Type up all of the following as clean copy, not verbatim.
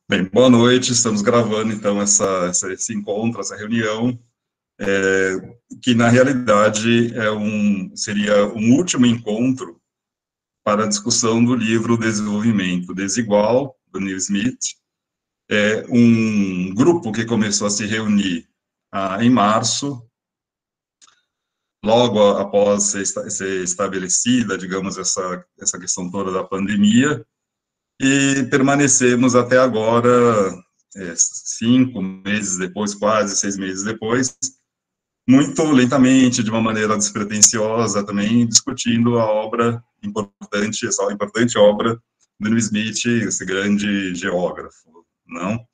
Bem, boa noite, estamos gravando então esse encontro, essa reunião, que na realidade seria um último encontro para a discussão do livro Desenvolvimento Desigual, do Neil Smith, um grupo que começou a se reunir em março, logo após ser estabelecida, digamos, essa questão toda da pandemia, e permanecemos até agora, 5 meses depois, quase 6 meses depois, muito lentamente, de uma maneira despretensiosa também, discutindo a obra importante, essa importante obra do Neil Smith, esse grande geógrafo, não?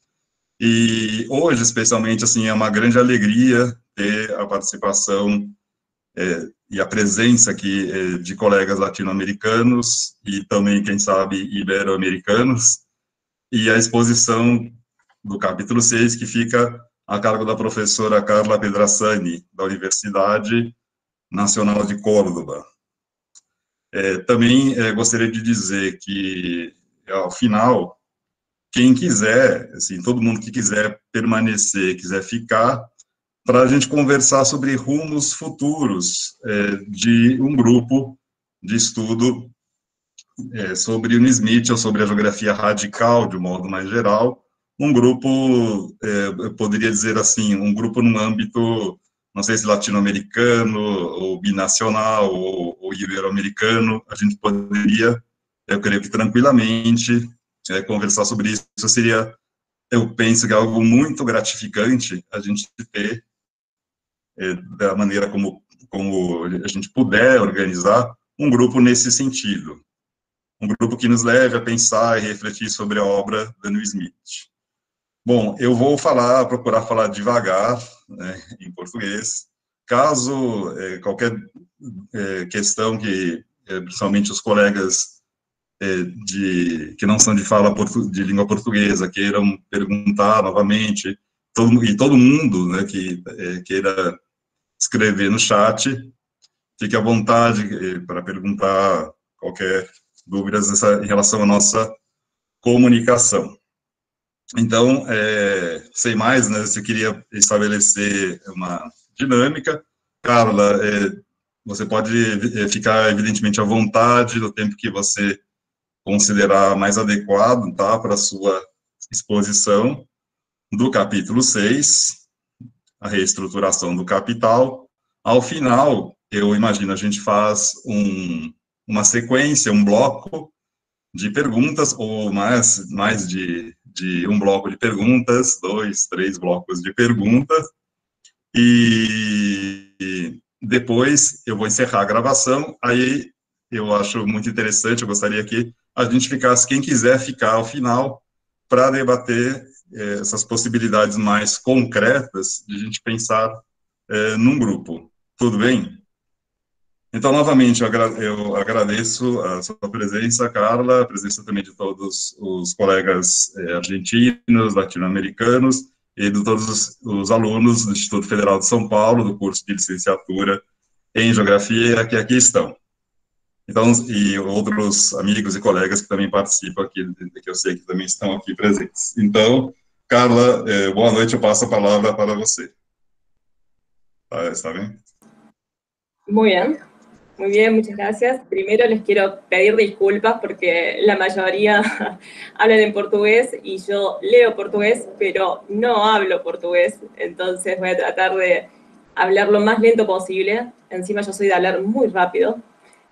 E hoje, especialmente, assim, é uma grande alegria ter a participação e a presença aqui de colegas latino-americanos e também, quem sabe, ibero-americanos, e a exposição do capítulo 6, que fica a cargo da professora Carla Pedrassani, da Universidade Nacional de Córdoba. Também gostaria de dizer que, ao final, quem quiser, assim, todo mundo que quiser permanecer, quiser ficar, para a gente conversar sobre rumos futuros de um grupo de estudo sobre o Smith, ou sobre a geografia radical, de um modo mais geral, um grupo, eu poderia dizer assim, um grupo num âmbito, não sei se latino-americano, ou binacional, ou ibero-americano, a gente poderia, eu creio que tranquilamente, conversar sobre isso. Isso seria, eu penso que é algo muito gratificante a gente ter, da maneira como a gente puder organizar um grupo nesse sentido. Um grupo que nos leve a pensar e refletir sobre a obra da Neil Smith. Bom, eu vou procurar falar devagar, né, em português. Caso qualquer questão que, principalmente os colegas que não são de fala de língua portuguesa, queiram perguntar novamente, todo mundo, né, que queira escrever no chat, fique à vontade para perguntar qualquer dúvidas em relação à nossa comunicação. Então, sem mais, né, você queria estabelecer uma dinâmica. Carla, você pode ficar, evidentemente, à vontade no tempo que você considerar mais adequado, tá, para a sua exposição do capítulo 6, a reestruturação do capital. Ao final, eu imagino, a gente faz uma sequência, um bloco de perguntas, ou mais de um bloco de perguntas, 2, 3 blocos de perguntas, e depois eu vou encerrar a gravação. Aí eu acho muito interessante, eu gostaria que a gente ficasse, quem quiser ficar ao final, para debater essas possibilidades mais concretas de a gente pensar num grupo. Tudo bem? Então, novamente, eu agradeço a sua presença, Carla, a presença também de todos os colegas argentinos, latino-americanos, e de todos os alunos do Instituto Federal de São Paulo, do curso de licenciatura em Geografia, que aqui estão. Então, e outros amigos e colegas que também participam aqui, que eu sei que também estão aqui presentes. Então, Carla, boa noite, eu passo a palavra para você. ¿Está bien? Muy bien, muchas gracias. Primero les quiero pedir disculpas porque la mayoría hablan en portugués y yo leo portugués, pero no hablo portugués, entonces voy a tratar de hablar lo más lento posible. Encima yo soy de hablar muy rápido,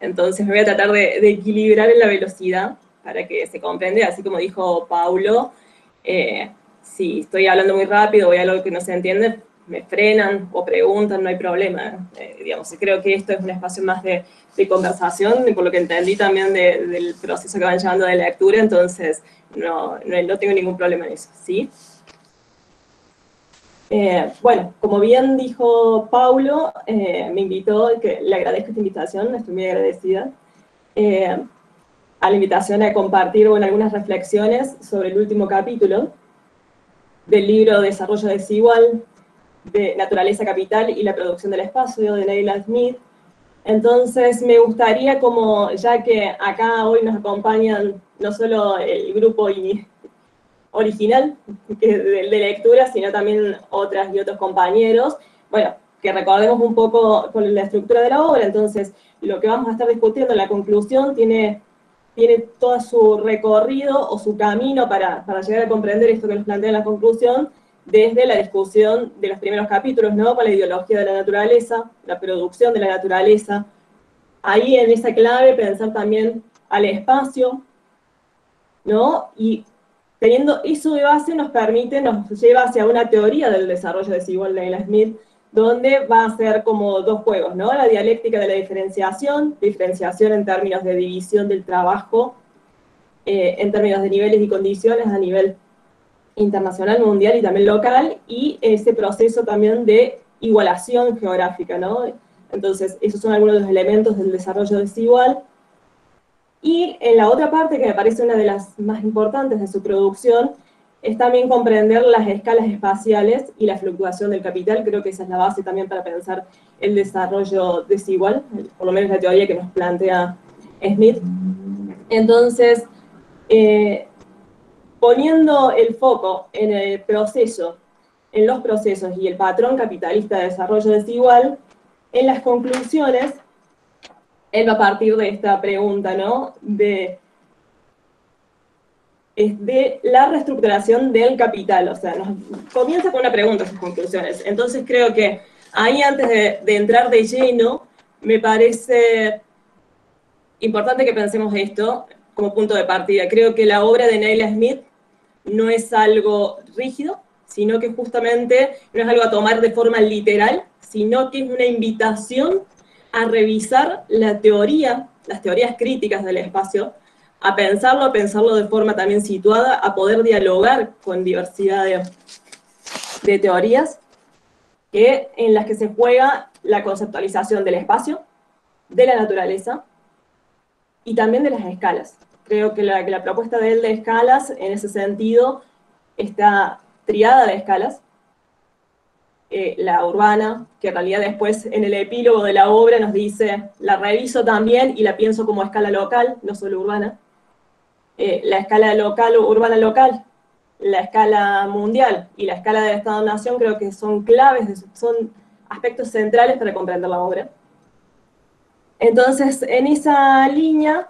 entonces me voy a tratar de equilibrar en la velocidad para que se comprenda, así como dijo Paulo, si estoy hablando muy rápido o hay algo que no se entiende, me frenan o preguntan, no hay problema. Digamos, creo que esto es un espacio más de conversación, por lo que entendí también del proceso que van llevando de lectura, entonces no tengo ningún problema en eso, ¿sí? Bueno, como bien dijo Paulo, me invitó, que le agradezco esta invitación, estoy muy agradecida, a la invitación a compartir algunas reflexiones sobre el último capítulo del libro Desarrollo Desigual, de Naturaleza Capital y la Producción del Espacio, de Neil Smith. Entonces, me gustaría, como ya que acá hoy nos acompañan no solo el grupo original de lectura, sino también otras y otros compañeros. Bueno, que recordemos un poco con la estructura de la obra. Entonces, lo que vamos a estar discutiendo en la conclusión tiene todo su recorrido o su camino para llegar a comprender esto que nos plantea en la conclusión, desde la discusión de los primeros capítulos, ¿no? Con la ideología de la naturaleza, la producción de la naturaleza. Ahí en esa clave pensar también al espacio, ¿no? Y teniendo eso de base nos lleva hacia una teoría del desarrollo desigual de Neil Smith, donde va a ser como dos juegos, ¿no? La dialéctica de la diferenciación en términos de división del trabajo, en términos de niveles y condiciones a nivel internacional, mundial y también local, y ese proceso también de igualación geográfica, ¿no? Entonces, esos son algunos de los elementos del desarrollo desigual. Y en la otra parte, que me parece una de las más importantes de su producción, es también comprender las escalas espaciales y la fluctuación del capital. Creo que esa es la base también para pensar el desarrollo desigual, por lo menos la teoría que nos plantea Smith. Entonces, poniendo el foco en el proceso, en los procesos y el patrón capitalista de desarrollo desigual, en las conclusiones, él va a partir de esta pregunta, ¿no? De la reestructuración del capital. O sea, comienza con una pregunta sus conclusiones. Entonces creo que ahí, antes de entrar de lleno, me parece importante que pensemos esto como punto de partida. Creo que la obra de Neil Smith no es algo rígido, sino que justamente no es algo a tomar de forma literal, sino que es una invitación a revisar la teoría, las teorías críticas del espacio, a pensarlo de forma también situada, a poder dialogar con diversidad de teorías en las que se juega la conceptualización del espacio, de la naturaleza y también de las escalas. Creo que la propuesta de él de escalas, en ese sentido, está triada de escalas. La urbana, que en realidad después en el epílogo de la obra nos dice, la reviso también y la pienso como escala local, no solo urbana. La escala local o urbana local, la escala mundial y la escala de Estado-Nación creo que son claves, son aspectos centrales para comprender la obra. Entonces, en esa línea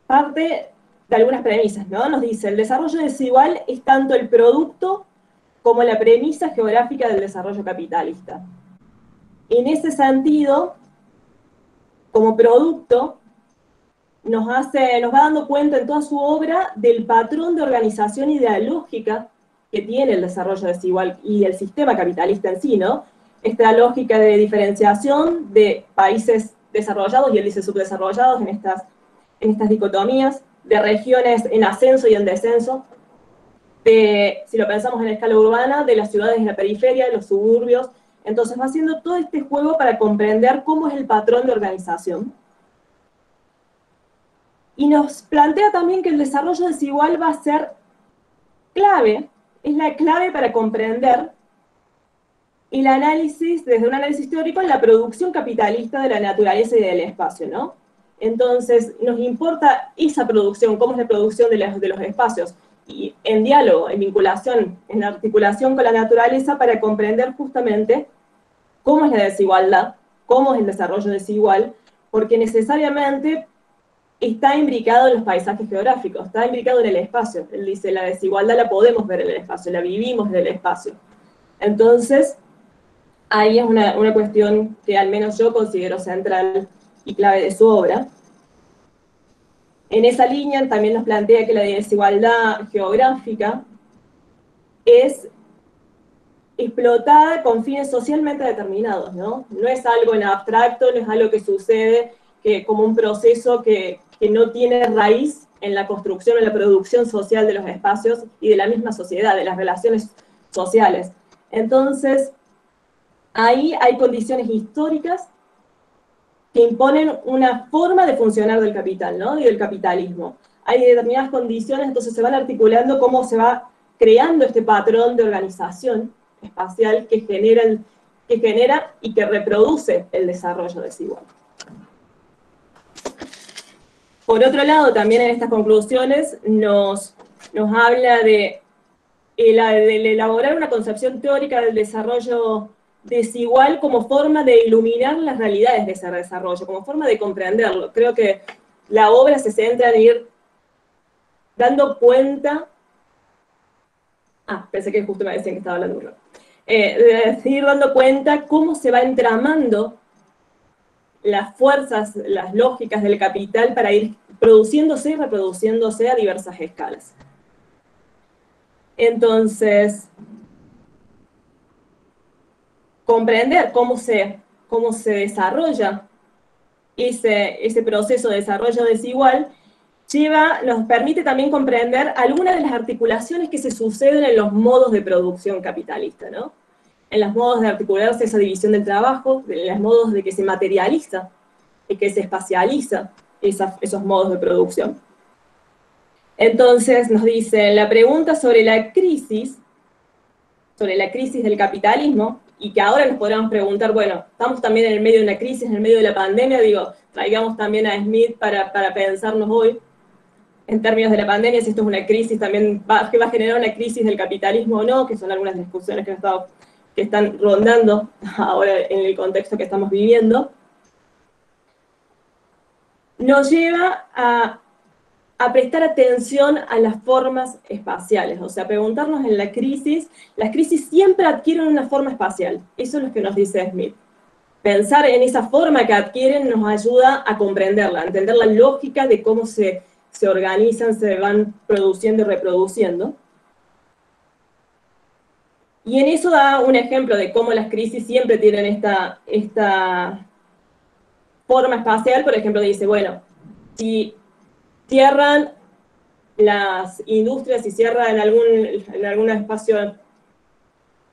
parte de algunas premisas, ¿no? Nos dice, el desarrollo desigual es tanto el producto como la premisa geográfica del desarrollo capitalista. En ese sentido, como producto, nos va dando cuenta en toda su obra del patrón de organización ideológica que tiene el desarrollo desigual y el sistema capitalista en sí, ¿no? Esta lógica de diferenciación de países desarrollados y él dice subdesarrollados en estas dicotomías, de regiones en ascenso y en descenso, si lo pensamos en escala urbana, de las ciudades en la periferia, de los suburbios. Entonces va haciendo todo este juego para comprender cómo es el patrón de organización. Y nos plantea también que el desarrollo desigual va a ser clave, es la clave para comprender el análisis, desde un análisis teórico, en la producción capitalista de la naturaleza y del espacio, ¿no? Entonces, nos importa esa producción, cómo es la producción de los espacios, y en diálogo, en vinculación, en articulación con la naturaleza, para comprender justamente cómo es la desigualdad, cómo es el desarrollo desigual, porque necesariamente está imbricado en los paisajes geográficos, está imbricado en el espacio. Él dice, la desigualdad la podemos ver en el espacio, la vivimos en el espacio. Entonces, ahí es una cuestión que al menos yo considero central y clave de su obra. En esa línea también nos plantea que la desigualdad geográfica es explotada con fines socialmente determinados, ¿no? No es algo en abstracto, no es algo que sucede como un proceso que no tiene raíz en la construcción o en la producción social de los espacios y de la misma sociedad, de las relaciones sociales. Entonces, ahí hay condiciones históricas que imponen una forma de funcionar del capital, ¿no? Y del capitalismo. Hay determinadas condiciones, entonces se van articulando cómo se va creando este patrón de organización espacial que genera y que reproduce el desarrollo desigual. Por otro lado, también en estas conclusiones nos habla de el elaborar una concepción teórica del desarrollo desigual como forma de iluminar las realidades de ese desarrollo, como forma de comprenderlo. Creo que la obra se centra en ir dando cuenta... pensé que justo me decían que estaba hablando uno. De ir dando cuenta cómo se va entramando las fuerzas, las lógicas del capital para ir produciéndose y reproduciéndose a diversas escalas. Entonces, comprender cómo se desarrolla ese proceso de desarrollo desigual nos permite también comprender algunas de las articulaciones que se suceden en los modos de producción capitalista, ¿no? En los modos de articularse esa división del trabajo, en los modos de que se materializa y que se espacializa esos modos de producción. Entonces nos dice, la pregunta sobre la crisis del capitalismo, y que ahora nos podríamos preguntar, bueno, estamos también en el medio de una crisis, en el medio de la pandemia, digo, traigamos también a Smith para pensarnos hoy, en términos de la pandemia, si esto es una crisis también, que va a generar una crisis del capitalismo o no, que son algunas discusiones que están rondando ahora en el contexto que estamos viviendo, nos lleva a prestar atención a las formas espaciales, o sea, preguntarnos en las crisis siempre adquieren una forma espacial, eso es lo que nos dice Smith. Pensar en esa forma que adquieren nos ayuda a comprenderla, a entender la lógica de cómo se organizan, se van produciendo y reproduciendo. Y en eso da un ejemplo de cómo las crisis siempre tienen esta forma espacial. Por ejemplo, dice, bueno, si cierran las industrias, si cierran en algún espacio,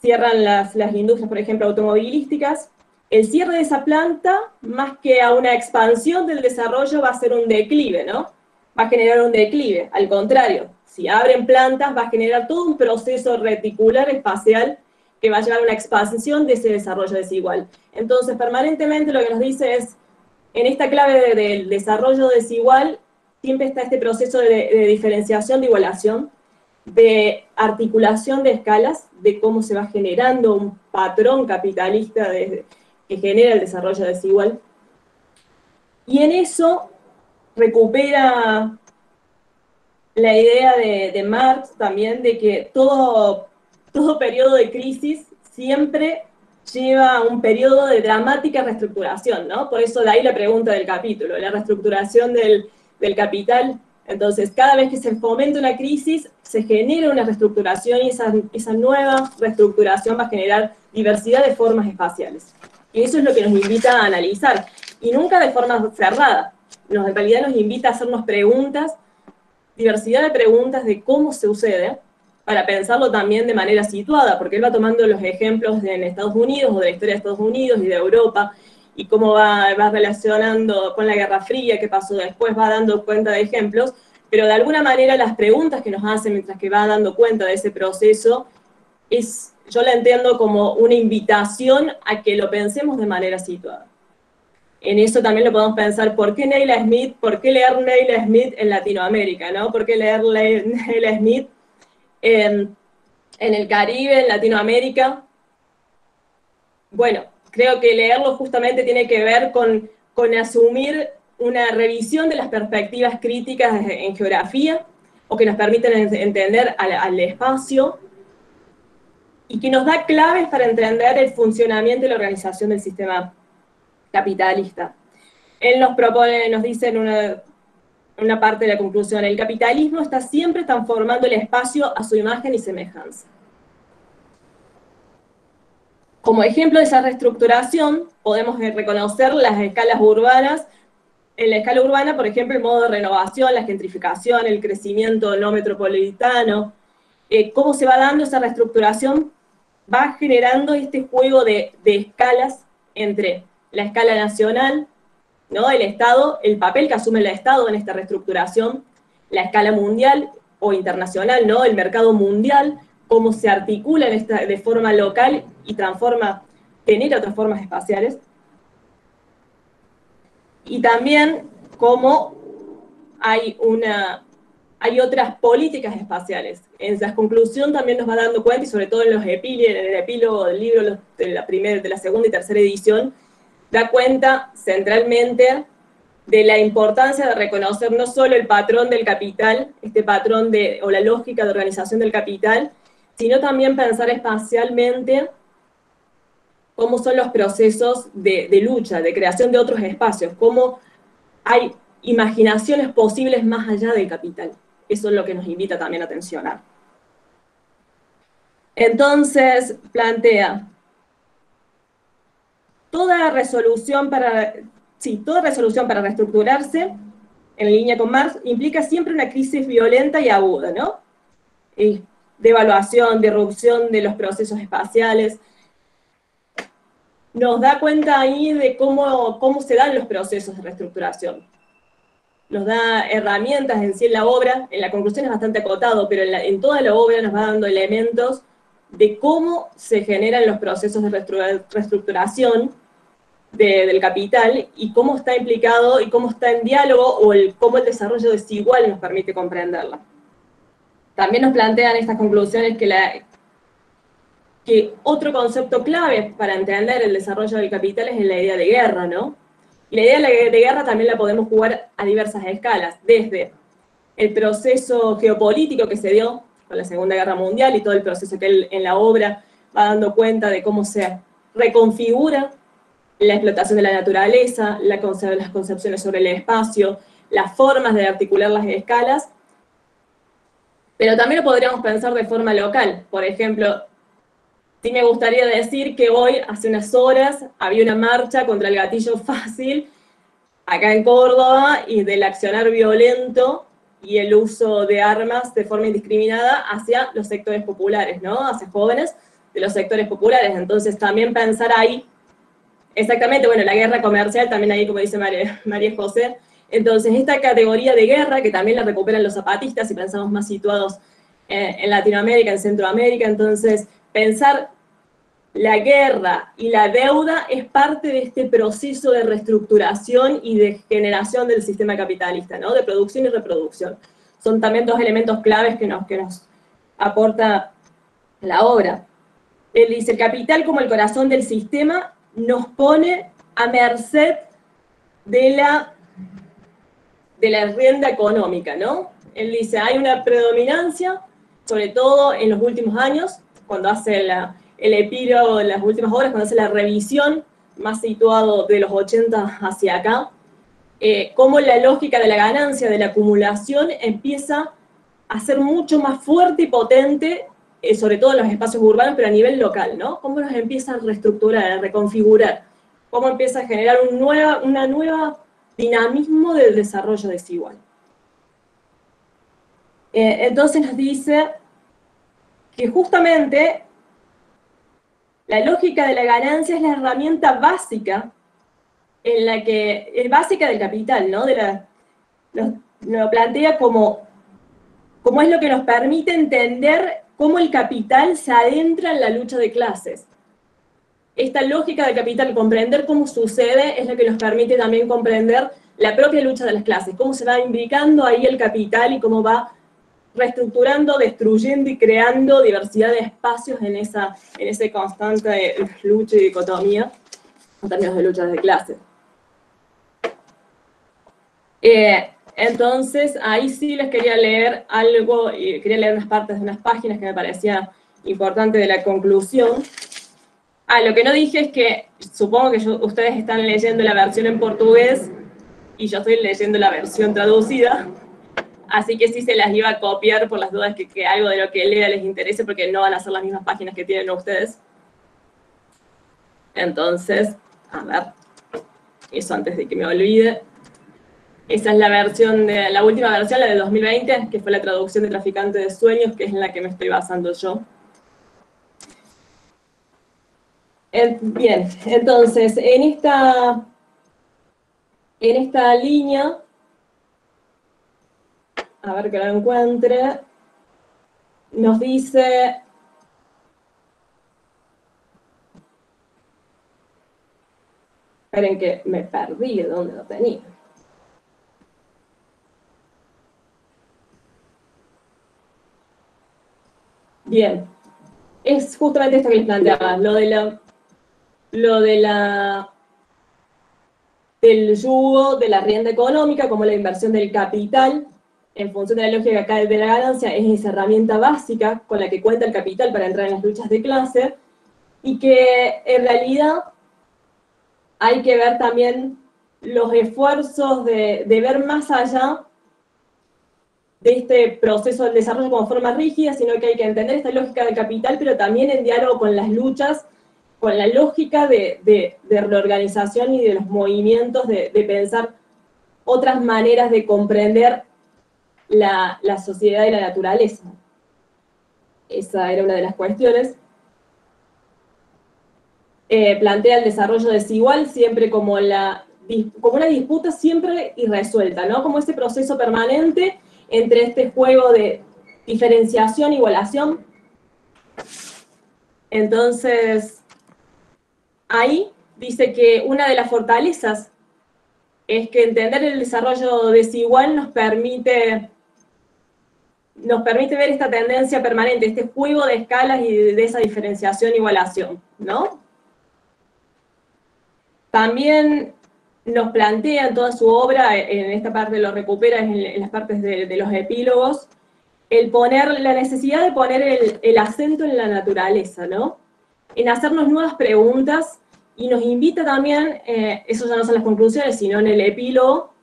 cierran las industrias, por ejemplo, automovilísticas, el cierre de esa planta, más que a una expansión del desarrollo, va a ser un declive, ¿no? Va a generar un declive. Al contrario, si abren plantas, va a generar todo un proceso reticular espacial que va a llevar a una expansión de ese desarrollo desigual. Entonces, permanentemente lo que nos dice es, en esta clave del desarrollo desigual, siempre está este proceso de diferenciación, de igualación, de articulación de escalas, de cómo se va generando un patrón capitalista que genera el desarrollo desigual. Y en eso recupera la idea de Marx también de que todo periodo de crisis siempre lleva a un periodo de dramática reestructuración, ¿no? Por eso de ahí la pregunta del capítulo, la reestructuración del capital. Entonces, cada vez que se fomenta una crisis, se genera una reestructuración y esa nueva reestructuración va a generar diversidad de formas espaciales. Y eso es lo que nos invita a analizar, y nunca de forma cerrada. En realidad nos invita a hacernos preguntas, diversidad de preguntas de cómo se sucede, para pensarlo también de manera situada, porque él va tomando los ejemplos en Estados Unidos, o de la historia de Estados Unidos y de Europa, y cómo va relacionando con la Guerra Fría, qué pasó después, va dando cuenta de ejemplos, pero de alguna manera las preguntas que nos hacen mientras que va dando cuenta de ese proceso, yo la entiendo como una invitación a que lo pensemos de manera situada. En eso también lo podemos pensar, ¿por qué leer Neil Smith en Latinoamérica, ¿no? ¿Por qué leer Neil Smith en el Caribe, en Latinoamérica? Bueno, creo que leerlo justamente tiene que ver con asumir una revisión de las perspectivas críticas en geografía, o que nos permiten entender al espacio, y que nos da claves para entender el funcionamiento y la organización del sistema capitalista. Él nos dice en una parte de la conclusión, el capitalismo está siempre transformando el espacio a su imagen y semejanza. Como ejemplo de esa reestructuración, podemos reconocer las escalas urbanas. En la escala urbana, por ejemplo, el modo de renovación, la gentrificación, el crecimiento no metropolitano, cómo se va dando esa reestructuración, va generando este juego de escalas entre la escala nacional, ¿no? El Estado, el papel que asume el Estado en esta reestructuración, la escala mundial o internacional, ¿no? El mercado mundial, cómo se articula de forma local y genera otras formas espaciales. Y también cómo hay hay otras políticas espaciales. En la conclusión también nos va dando cuenta, y sobre todo en el epílogo del libro de la segunda y tercera edición, da cuenta centralmente de la importancia de reconocer no solo el patrón del capital, este patrón o la lógica de organización del capital, sino también pensar espacialmente cómo son los procesos de lucha, de creación de otros espacios, cómo hay imaginaciones posibles más allá del capital. Eso es lo que nos invita también a tensionar. Entonces, plantea, toda resolución para reestructurarse, en línea con Marx, implica siempre una crisis violenta y aguda, ¿no? Devaluación, disrupción de los procesos espaciales. Nos da cuenta ahí de cómo se dan los procesos de reestructuración. Nos da herramientas en sí en la obra, en la conclusión es bastante acotado, pero en toda la obra nos va dando elementos de cómo se generan los procesos de reestructuración del capital y cómo está implicado y cómo está en diálogo o cómo el desarrollo desigual nos permite comprenderla. También nos plantean estas conclusiones que otro concepto clave para entender el desarrollo del capital es la idea de guerra, ¿no? Y la idea de guerra también la podemos jugar a diversas escalas, desde el proceso geopolítico que se dio con la Segunda Guerra Mundial y todo el proceso que él en la obra va dando cuenta de cómo se reconfigura la explotación de la naturaleza, las concepciones sobre el espacio, las formas de articular las escalas, pero también lo podríamos pensar de forma local. Por ejemplo, sí me gustaría decir que hoy, hace unas horas, había una marcha contra el gatillo fácil acá en Córdoba y del accionar violento y el uso de armas de forma indiscriminada hacia los sectores populares, ¿no? Hacia jóvenes de los sectores populares. Entonces también pensar ahí, exactamente, bueno, la guerra comercial también ahí, como dice María José. Entonces esta categoría de guerra, que también la recuperan los zapatistas, si pensamos más situados en Latinoamérica, en Centroamérica, entonces pensar la guerra y la deuda es parte de este proceso de reestructuración y de generación del sistema capitalista, ¿no? De producción y reproducción. Son también dos elementos claves que nos aporta la obra. Él dice, el capital como el corazón del sistema nos pone a merced de la rienda económica, ¿no? Él dice, hay una predominancia, sobre todo en los últimos años, cuando hace el epílogo de las últimas obras, cuando hace la revisión, más situado de los 80 hacia acá, cómo la lógica de la ganancia, de la acumulación, empieza a ser mucho más fuerte y potente, sobre todo en los espacios urbanos, pero a nivel local, ¿no? Cómo nos empieza a reestructurar, a reconfigurar, cómo empieza a generar una nueva dinamismo del desarrollo desigual. Entonces nos dice que justamente la lógica de la ganancia es la herramienta básica en la que es básica del capital, ¿no? Lo plantea como es lo que nos permite entender cómo el capital se adentra en la lucha de clases. Esta lógica del capital, comprender cómo sucede, es lo que nos permite también comprender la propia lucha de las clases, cómo se va imbricando ahí el capital y cómo va reestructurando, destruyendo y creando diversidad de espacios en ese constante lucha y dicotomía en términos de luchas de clases. Entonces, ahí sí les quería leer algo, y quería leer unas partes de unas páginas que me parecía importante de la conclusión. Lo que no dije es que supongo que ustedes están leyendo la versión en portugués y yo estoy leyendo la versión traducida, así que sí se las iba a copiar por las dudas que algo de lo que lea les interese, porque no van a ser las mismas páginas que tienen ustedes. Entonces, a ver, eso antes de que me olvide. Esa es la última versión, la de 2020, que fue la traducción de Traficante de Sueños, que es en la que me estoy basando yo. Bien, entonces, en esta línea, a ver que lo encuentre, nos dice, esperen que me perdí de dónde lo tenía. Bien, es justamente esto que les planteaba, del yugo de la rienda económica, como la inversión del capital, en función de la lógica acá de la ganancia, es esa herramienta básica con la que cuenta el capital para entrar en las luchas de clase, y que en realidad hay que ver también los esfuerzos de ver más allá de este proceso del desarrollo como forma rígida, sino que hay que entender esta lógica del capital, pero también en diálogo con las luchas, con la lógica de reorganización y de los movimientos, de pensar otras maneras de comprender la sociedad y la naturaleza. Esa era una de las cuestiones. Plantea el desarrollo desigual siempre como una disputa siempre irresuelta, ¿no? Como ese proceso permanente entre este juego de diferenciación, igualación. Entonces, ahí dice que una de las fortalezas es que entender el desarrollo desigual nos permite ver esta tendencia permanente, este juego de escalas y de esa diferenciación, igualación, ¿no? También nos plantea en toda su obra, en esta parte lo recupera en las partes de los epílogos, la necesidad de poner el acento en la naturaleza, ¿no? En hacernos nuevas preguntas, y nos invita también, eso ya no son las conclusiones, sino en el epílogo,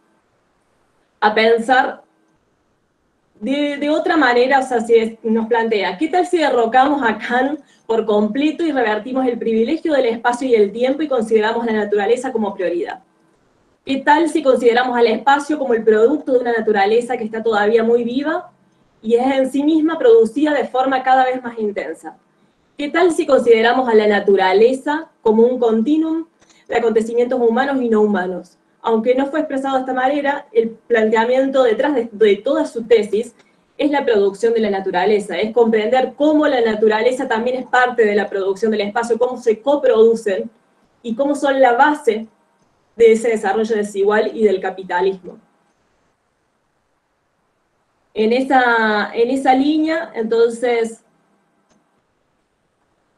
a pensar de otra manera. O sea, si nos plantea, ¿qué tal si derrocamos a Kant por completo y revertimos el privilegio del espacio y el tiempo y consideramos la naturaleza como prioridad? ¿Qué tal si consideramos al espacio como el producto de una naturaleza que está todavía muy viva y es en sí misma producida de forma cada vez más intensa? ¿Qué tal si consideramos a la naturaleza como un continuum de acontecimientos humanos y no humanos? Aunque no fue expresado de esta manera, el planteamiento detrás de toda su tesis es la producción de la naturaleza, es comprender cómo la naturaleza también es parte de la producción del espacio, cómo se coproducen y cómo son la base de ese desarrollo desigual y del capitalismo. En esa línea, entonces,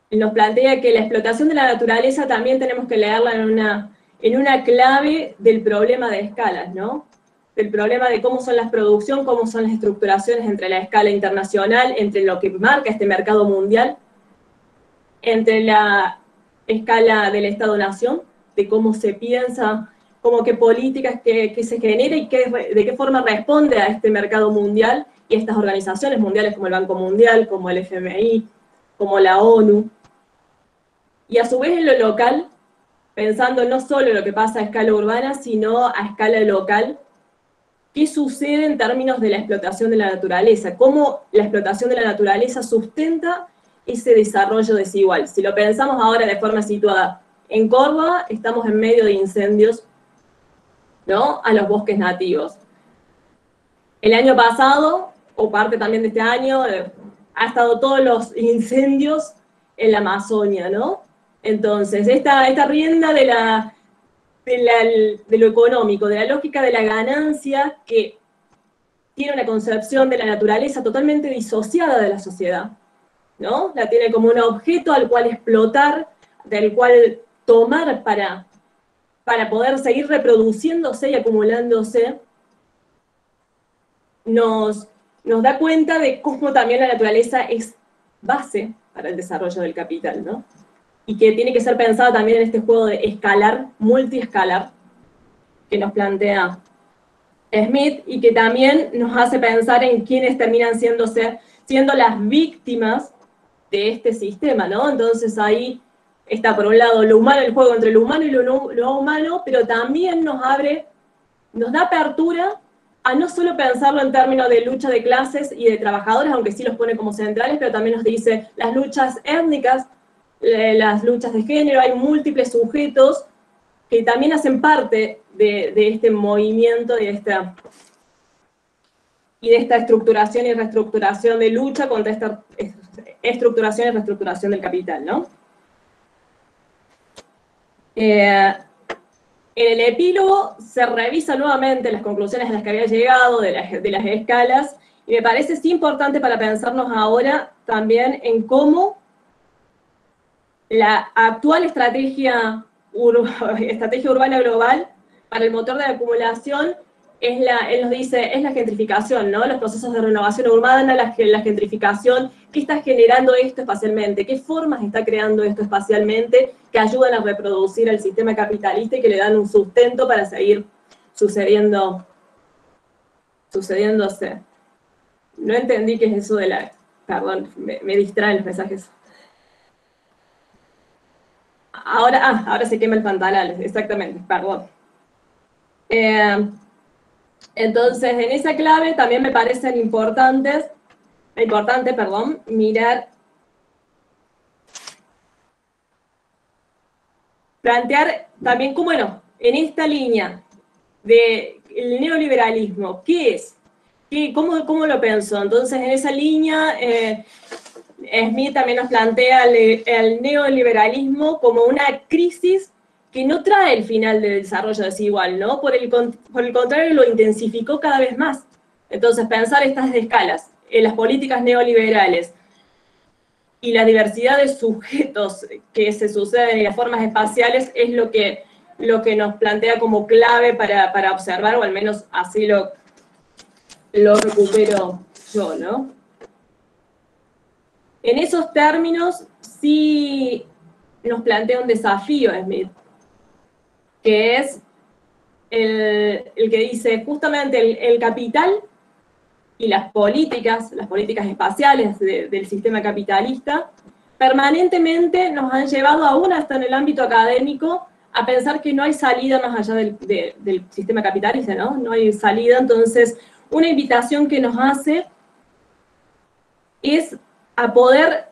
nos plantea que la explotación de la naturaleza también tenemos que leerla en una clave del problema de escalas, ¿no? Del problema de cómo son las producciones, cómo son las estructuraciones entre la escala internacional, entre lo que marca este mercado mundial, entre la escala del Estado-Nación, de cómo se piensa, cómo qué políticas que se genera y de qué forma responde a este mercado mundial y estas organizaciones mundiales como el Banco Mundial, como el FMI, como la ONU. Y a su vez en lo local, pensando no solo en lo que pasa a escala urbana, sino a escala local, ¿qué sucede en términos de la explotación de la naturaleza? ¿Cómo la explotación de la naturaleza sustenta ese desarrollo desigual? Si lo pensamos ahora de forma situada, en Córdoba estamos en medio de incendios, ¿no?, a los bosques nativos. El año pasado, o parte también de este año, ha estado todos los incendios en la Amazonia, ¿no? Entonces, esta rienda de lo económico, de la lógica de la ganancia, que tiene una concepción de la naturaleza totalmente disociada de la sociedad, ¿no? La tiene como un objeto al cual explotar, del cual tomar para poder seguir reproduciéndose y acumulándose, nos da cuenta de cómo también la naturaleza es base para el desarrollo del capital, ¿no? Y que tiene que ser pensada también en este juego de escalar, multiescalar, que nos plantea Smith, y que también nos hace pensar en quiénes terminan siendo las víctimas de este sistema, ¿no? Entonces ahí está por un lado lo humano, el juego entre lo humano y lo no humano, pero también nos da apertura a no solo pensarlo en términos de lucha de clases y de trabajadores, aunque sí los pone como centrales, pero también nos dice las luchas étnicas, las luchas de género, hay múltiples sujetos que también hacen parte de este movimiento y de esta estructuración y reestructuración de lucha contra esta estructuración y reestructuración del capital, ¿no? En el epílogo se revisa nuevamente las conclusiones a las que había llegado de las escalas Y me parece sí importante para pensarnos ahora también en cómo la actual estrategia urbana global para el motor de la acumulación él nos dice, es la gentrificación, ¿no? Los procesos de renovación urbana, la gentrificación, ¿qué está generando esto espacialmente? ¿Qué formas está creando esto espacialmente que ayudan a reproducir el sistema capitalista y que le dan un sustento para seguir sucediéndose? No entendí qué es eso de la... Perdón, me distraen los mensajes. Ahora se quema el pantalón, exactamente, perdón. Entonces, en esa clave también me parecen importante, mirar, plantear también cómo, bueno, en esta línea del neoliberalismo, ¿qué es? ¿Cómo lo pensó? Entonces, en esa línea, Smith también nos plantea el neoliberalismo como una crisis que no trae el final del desarrollo desigual, ¿no? Por el contrario, lo intensificó cada vez más. Entonces, pensar estas escalas en las políticas neoliberales y la diversidad de sujetos que se suceden en las formas espaciales es lo que nos plantea como clave para observar, o al menos así lo recupero yo, ¿no? En esos términos, sí nos plantea un desafío Smith, que es el que dice justamente el capital y las políticas espaciales del sistema capitalista, permanentemente nos han llevado, aún hasta en el ámbito académico, a pensar que no hay salida más allá del sistema capitalista, ¿no? No hay salida. Entonces, una invitación que nos hace es a poder,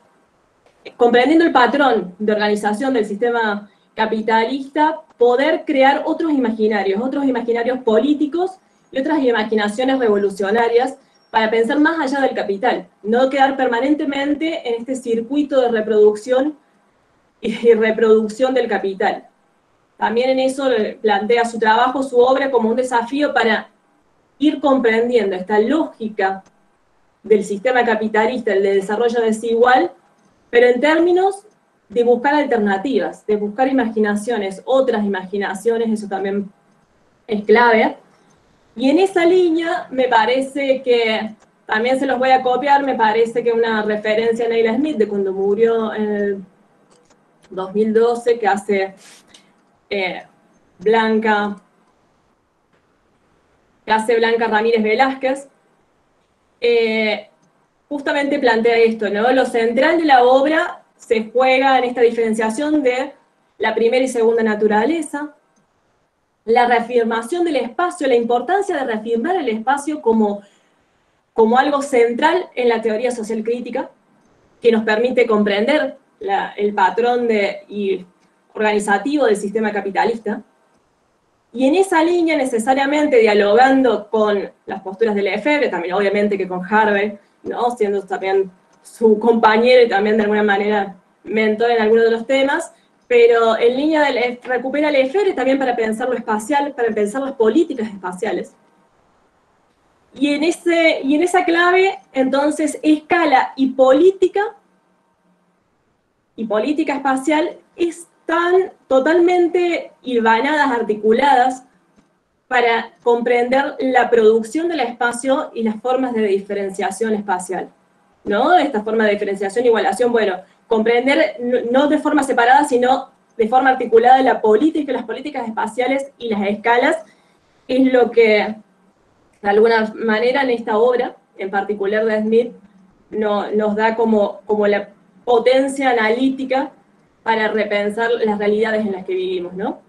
comprendiendo el patrón de organización del sistema capitalista, poder crear otros imaginarios políticos y otras imaginaciones revolucionarias para pensar más allá del capital, no quedar permanentemente en este circuito de reproducción y reproducción del capital. También en eso plantea su trabajo, su obra, como un desafío para ir comprendiendo esta lógica del sistema capitalista, el de desarrollo desigual, pero en términos de buscar alternativas, de buscar imaginaciones, otras imaginaciones, eso también es clave. Y en esa línea me parece que, también se los voy a copiar, me parece que una referencia a Neil Smith de cuando murió en el 2012, que hace Blanca Ramírez Velázquez, justamente plantea esto, ¿no? Lo central de la obra se juega en esta diferenciación de la primera y segunda naturaleza, la reafirmación del espacio, la importancia de reafirmar el espacio como algo central en la teoría social crítica, que nos permite comprender el patrón y organizativo del sistema capitalista. Y en esa línea, necesariamente dialogando con las posturas de Lefebvre, también obviamente que con Harvey, ¿no? Siendo también su compañero y también de alguna manera mentor en algunos de los temas, pero en línea recupera Lefebvre también para pensar lo espacial, para pensar las políticas espaciales. Y en esa clave, entonces, escala y política espacial están totalmente hilvanadas, articuladas, para comprender la producción del espacio y las formas de diferenciación espacial, ¿no? Esta forma de diferenciación, igualación, bueno, comprender no de forma separada, sino de forma articulada las políticas espaciales y las escalas, es lo que, de alguna manera, en esta obra, en particular de Smith, nos da como la potencia analítica para repensar las realidades en las que vivimos, ¿no?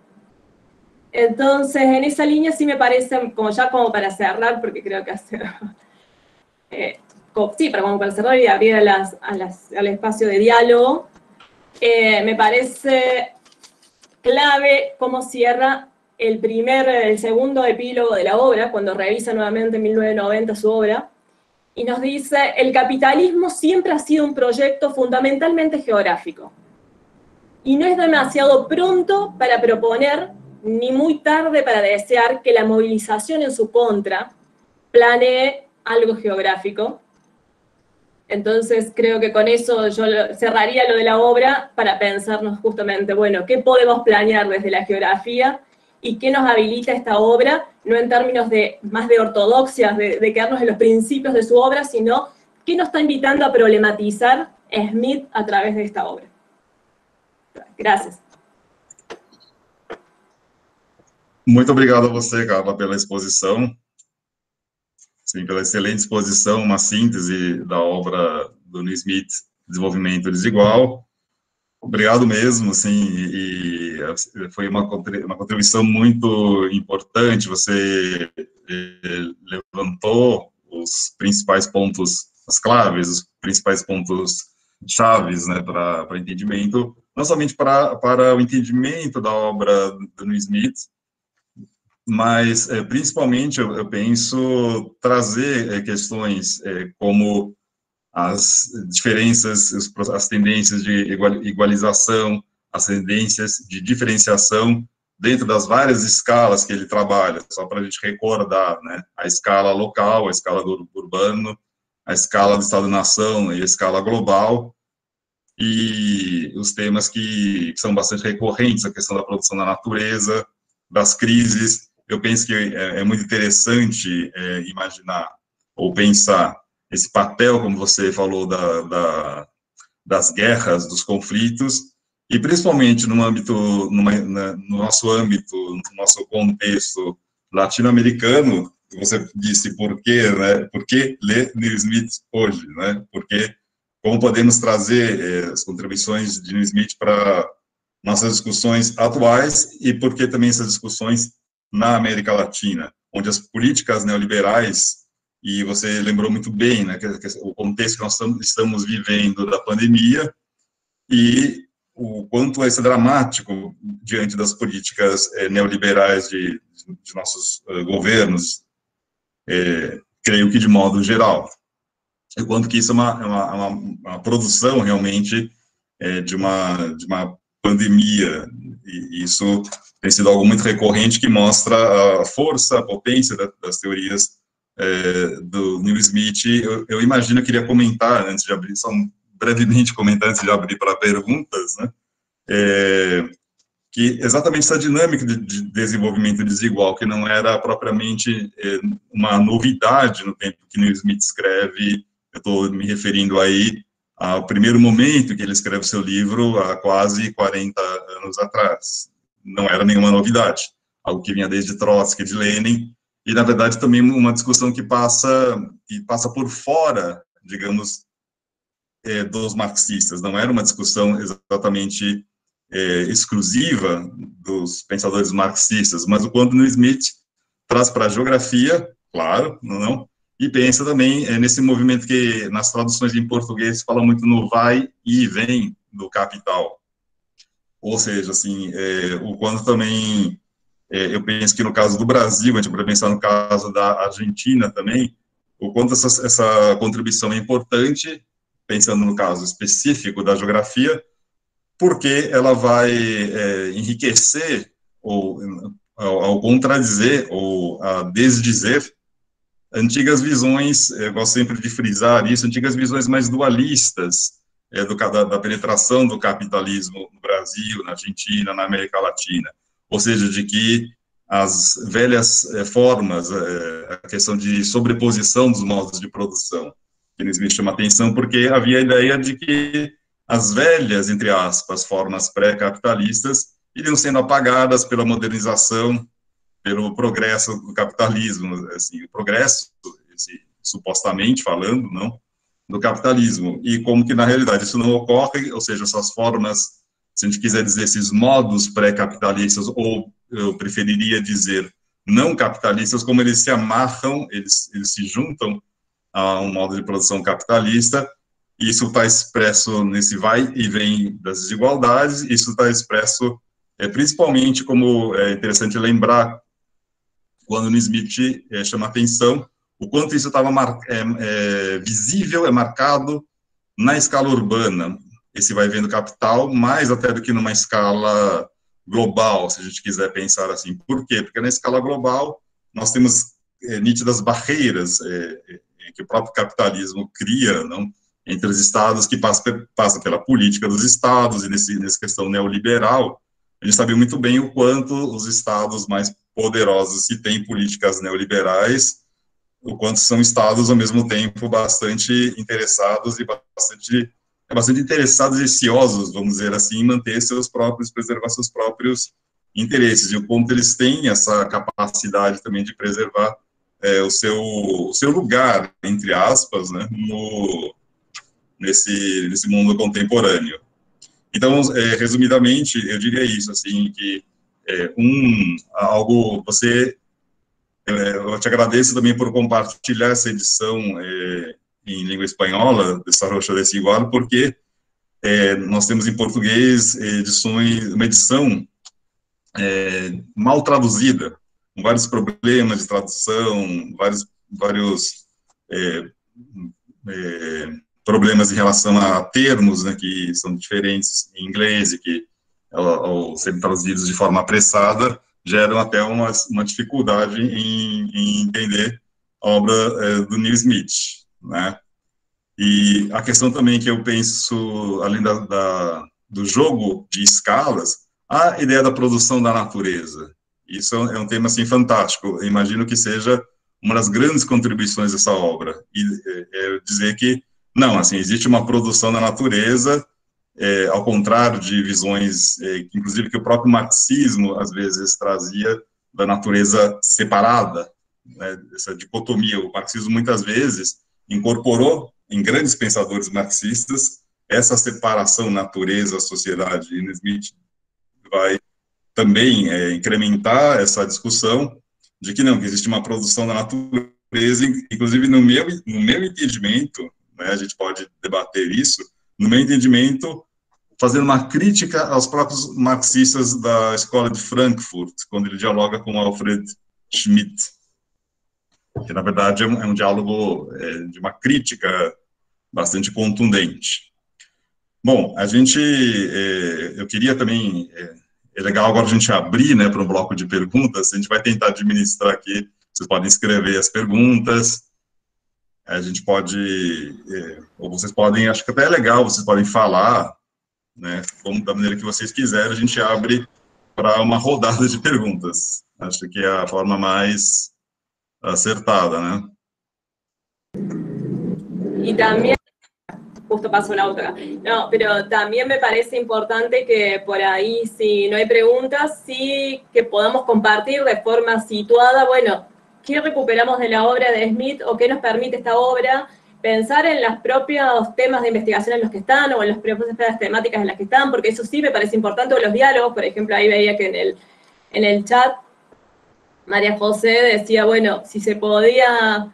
Entonces, en esa línea sí me parece, como para cerrar, porque creo que pero como para cerrar y abrir al espacio de diálogo, me parece clave cómo cierra el segundo epílogo de la obra, cuando revisa nuevamente en 1990 su obra, y nos dice: el capitalismo siempre ha sido un proyecto fundamentalmente geográfico, y no es demasiado pronto para proponer, ni muy tarde para desear, que la movilización en su contra planee algo geográfico. Entonces, creo que con eso yo cerraría lo de la obra para pensarnos justamente, bueno, ¿qué podemos planear desde la geografía y qué nos habilita esta obra? No en términos más de ortodoxias, de quedarnos en los principios de su obra, sino qué nos está invitando a problematizar Smith a través de esta obra. Gracias. Muito obrigado a você, Carla, pela exposição. Sim, pela excelente exposição, uma síntese da obra do Neil Smith, Desenvolvimento Desigual. Obrigado mesmo, assim, e foi uma contribuição muito importante. Você levantou os principais pontos, as claves, os principais pontos chaves, né, para entendimento, não somente para o entendimento da obra do Neil Smith, mas principalmente eu penso trazer questões como as diferenças, as tendências de igualização, as tendências de diferenciação dentro das várias escalas que ele trabalha, só para a gente recordar, né, a escala local, a escala do urbano, a escala do Estado-nação e a escala global, e os temas que são bastante recorrentes, a questão da produção da natureza, das crises. Eu penso que é muito interessante imaginar ou pensar esse papel, como você falou, das guerras, dos conflitos, e principalmente no nosso âmbito, no nosso contexto latino-americano. Você disse por quê, né? Por que ler Neil Smith hoje, né? Porque como podemos trazer as contribuições de Neil Smith para nossas discussões atuais e por que também essas discussões na América Latina, onde as políticas neoliberais, e você lembrou muito bem, né, que o contexto que nós estamos vivendo da pandemia e o quanto é dramático diante das políticas neoliberais de nossos governos, creio que de modo geral, e quanto que isso é uma produção realmente de uma pandemia, e isso tem sido algo muito recorrente que mostra a força, a potência das teorias do Neil Smith. Eu imagino, eu queria comentar, antes de abrir, só brevemente comentar, antes de abrir para perguntas, né, que exatamente essa dinâmica de desenvolvimento desigual, que não era propriamente uma novidade no tempo que Neil Smith escreve, eu estou me referindo aí ao primeiro momento que ele escreve seu livro, há quase 40 anos atrás. Não era nenhuma novidade, algo que vinha desde Trotsky, de Lenin, e, na verdade, também uma discussão que passa por fora, digamos, dos marxistas. Não era uma discussão exatamente exclusiva dos pensadores marxistas, mas o quanto Neil Smith traz para a geografia, claro, não, e pensa também nesse movimento que, nas traduções em português, fala muito no vai e vem do capital. Ou seja, assim, o quanto também, eu penso que no caso do Brasil, a gente pode pensar no caso da Argentina também, o quanto essa contribuição é importante, pensando no caso específico da geografia, porque ela vai enriquecer, ou ao contradizer, ou a desdizer, antigas visões, eu gosto sempre de frisar isso, antigas visões mais dualistas, da penetração do capitalismo no Brasil, na Argentina, na América Latina, ou seja, de que as velhas formas, a questão de sobreposição dos modos de produção, que me chama a atenção, porque havia a ideia de que as velhas, entre aspas, formas pré-capitalistas iriam sendo apagadas pela modernização, pelo progresso do capitalismo, assim, o progresso, supostamente falando, não, do capitalismo, e como que na realidade isso não ocorre, ou seja, essas formas, se a gente quiser dizer esses modos pré-capitalistas, ou eu preferiria dizer não capitalistas, como eles se amarram, eles se juntam a um modo de produção capitalista, e isso está expresso nesse vai e vem das desigualdades, isso está expresso principalmente, como é interessante lembrar, quando o Smith chama atenção, o quanto isso estava visível, marcado na escala urbana, esse vai vendo capital, mais até do que numa escala global, se a gente quiser pensar assim. Por quê? Porque na escala global nós temos nítidas barreiras que o próprio capitalismo cria, não, entre os estados, que passa pela política dos estados, e nessa questão neoliberal, a gente sabe muito bem o quanto os estados mais poderosos, se têm políticas neoliberais, o quanto são estados, ao mesmo tempo, bastante interessados e bastante interessados e ciosos, vamos dizer assim, em manter preservar seus próprios interesses, e o quanto eles têm essa capacidade também de preservar o seu lugar, entre aspas, né, nesse mundo contemporâneo. Então, resumidamente, eu diria isso, assim, que eu te agradeço também por compartilhar essa edição em língua espanhola, Desarrollo Desigual, porque nós temos em português uma edição mal traduzida, com vários problemas de tradução, vários problemas em relação a termos, né, que são diferentes em inglês e que, ao serem traduzidos de forma apressada, geram até uma dificuldade em entender a obra do Neil Smith, né? E a questão também que eu penso, além do jogo de escalas, a ideia da produção da natureza. Isso é um tema, assim, fantástico. Eu imagino que seja uma das grandes contribuições dessa obra. E dizer que, não, assim, existe uma produção da natureza, ao contrário de visões, inclusive, que o próprio marxismo, às vezes, trazia da natureza separada, né, essa dicotomia. O marxismo, muitas vezes, incorporou, em grandes pensadores marxistas, essa separação natureza-sociedade. E Smith vai também incrementar essa discussão de que não, que existe uma produção da natureza, inclusive no meu entendimento, né, a gente pode debater isso, no meu entendimento, fazendo uma crítica aos próprios marxistas da Escola de Frankfurt, quando ele dialoga com Alfred Schmidt, que na verdade é um diálogo de uma crítica bastante contundente. Bom, eu queria também, é legal agora a gente abrir, né, para um bloco de perguntas, a gente vai tentar administrar aqui, vocês podem escrever as perguntas, a gente pode, ou vocês podem, acho que até é legal, vocês podem falar, né, da maneira que vocês quiserem, a gente abre para uma rodada de perguntas. Acho que é a forma mais acertada, né? Y también, justo pasó la otra, no, pero también me parece importante que por ahí, si no hay preguntas, sí que podamos compartir de forma situada, bueno, qué recuperamos de la obra de Smith o qué nos permite esta obra, pensar en los propios temas de investigación en los que están o en las propias temáticas en las que están, porque eso sí me parece importante, o los diálogos, por ejemplo, ahí veía que en el chat María José decía, bueno, si se podía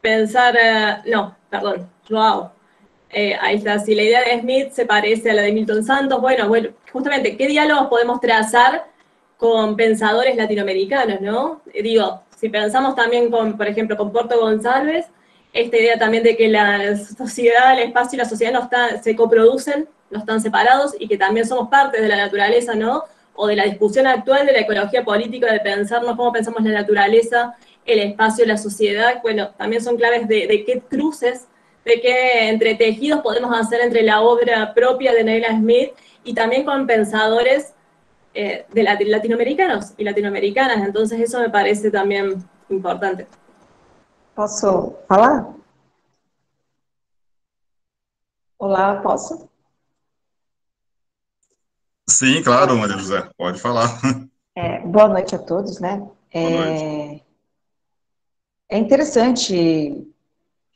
pensar, Joao, ahí está, si la idea de Smith se parece a la de Milton Santos, bueno, justamente, ¿qué diálogos podemos trazar con pensadores latinoamericanos, no? Digo, si pensamos también por ejemplo, con Porto González, esta idea también de que la sociedad, el espacio y la sociedad se coproducen, no están separados, y que también somos parte de la naturaleza, ¿no? O de la discusión actual de la ecología política, de pensarnos cómo pensamos la naturaleza, el espacio, la sociedad, bueno, también son claves de qué cruces, de qué entretejidos podemos hacer entre la obra propia de Neil Smith y también con pensadores latinoamericanos y latinoamericanas. Entonces eso me parece también importante. Posso falar? Olá, posso? Sim, claro, Maria José, pode falar. Boa noite a todos, né? Boa noite. É interessante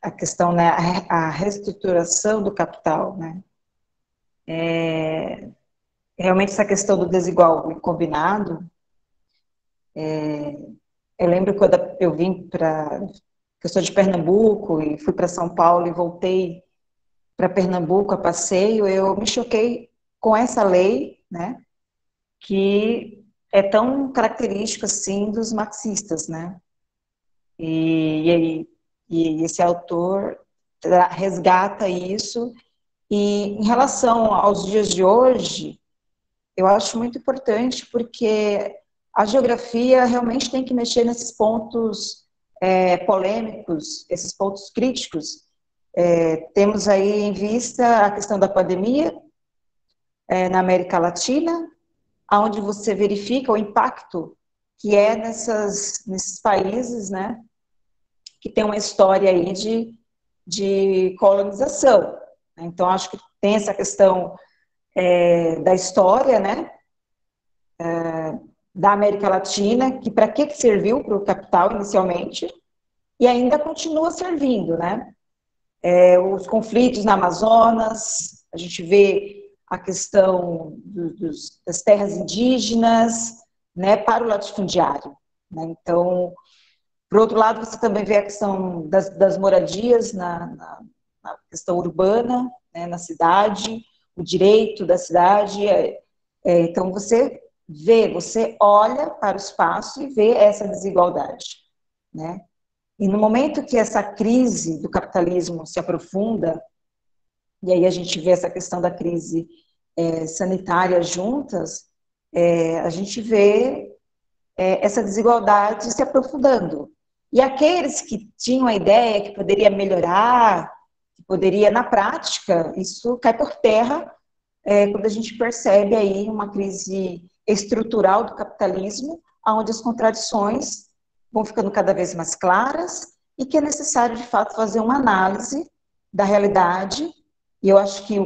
a questão, né, a reestruturação do capital, né? Realmente essa questão do desigual e combinado, eu lembro quando eu vim eu sou de Pernambuco e fui para São Paulo e voltei para Pernambuco a passeio, eu me choquei com essa lei, né, que é tão característico assim dos marxistas, né? E esse autor resgata isso. E em relação aos dias de hoje, eu acho muito importante porque a geografia realmente tem que mexer nesses pontos polêmicos, esses pontos críticos, temos aí em vista a questão da pandemia na América Latina, onde você verifica o impacto que é nesses países, né, que tem uma história aí de colonização. Então, acho que tem essa questão da história, né, da América Latina, que para que serviu para o capital inicialmente, e ainda continua servindo, né? Os conflitos na Amazonas, a gente vê a questão das terras indígenas, né, para o latifundiário, né? Então, por outro lado, você também vê a questão das moradias na questão urbana, né, na cidade, o direito da cidade. Então, você olha para o espaço e vê essa desigualdade, né? E no momento que essa crise do capitalismo se aprofunda, e aí a gente vê essa questão da crise sanitária juntas, a gente vê essa desigualdade se aprofundando. E aqueles que tinham a ideia que poderia melhorar, que poderia, na prática, isso cai por terra quando a gente percebe aí uma crise estrutural do capitalismo, onde as contradições vão ficando cada vez mais claras e que é necessário, de fato, fazer uma análise da realidade. E eu acho que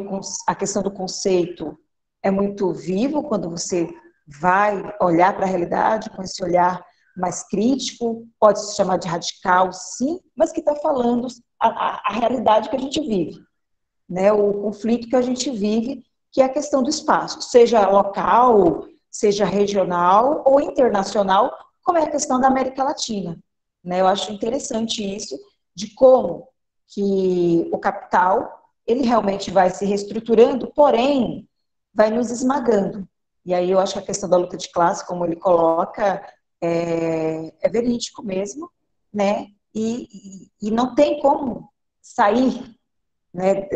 a questão do conceito é muito vivo quando você vai olhar para a realidade com esse olhar mais crítico, pode se chamar de radical, sim, mas que está falando a realidade que a gente vive, né? O conflito que a gente vive, que é a questão do espaço, seja local, seja regional ou internacional, como é a questão da América Latina, né? Eu acho interessante isso, de como que o capital, ele realmente vai se reestruturando, porém, vai nos esmagando. E aí eu acho que a questão da luta de classe, como ele coloca, é verídico mesmo, né? E não tem como sair, né,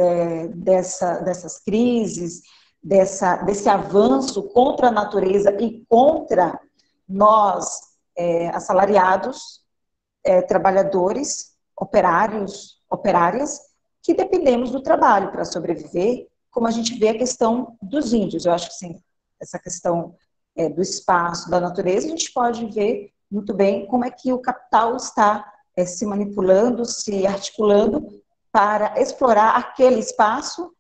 dessas crises, desse avanço contra a natureza e contra nós, assalariados, trabalhadores, operários, operárias, que dependemos do trabalho para sobreviver, como a gente vê a questão dos índios. Eu acho que sim, essa questão do espaço, da natureza, a gente pode ver muito bem como é que o capital está se manipulando, se articulando para explorar aquele espaço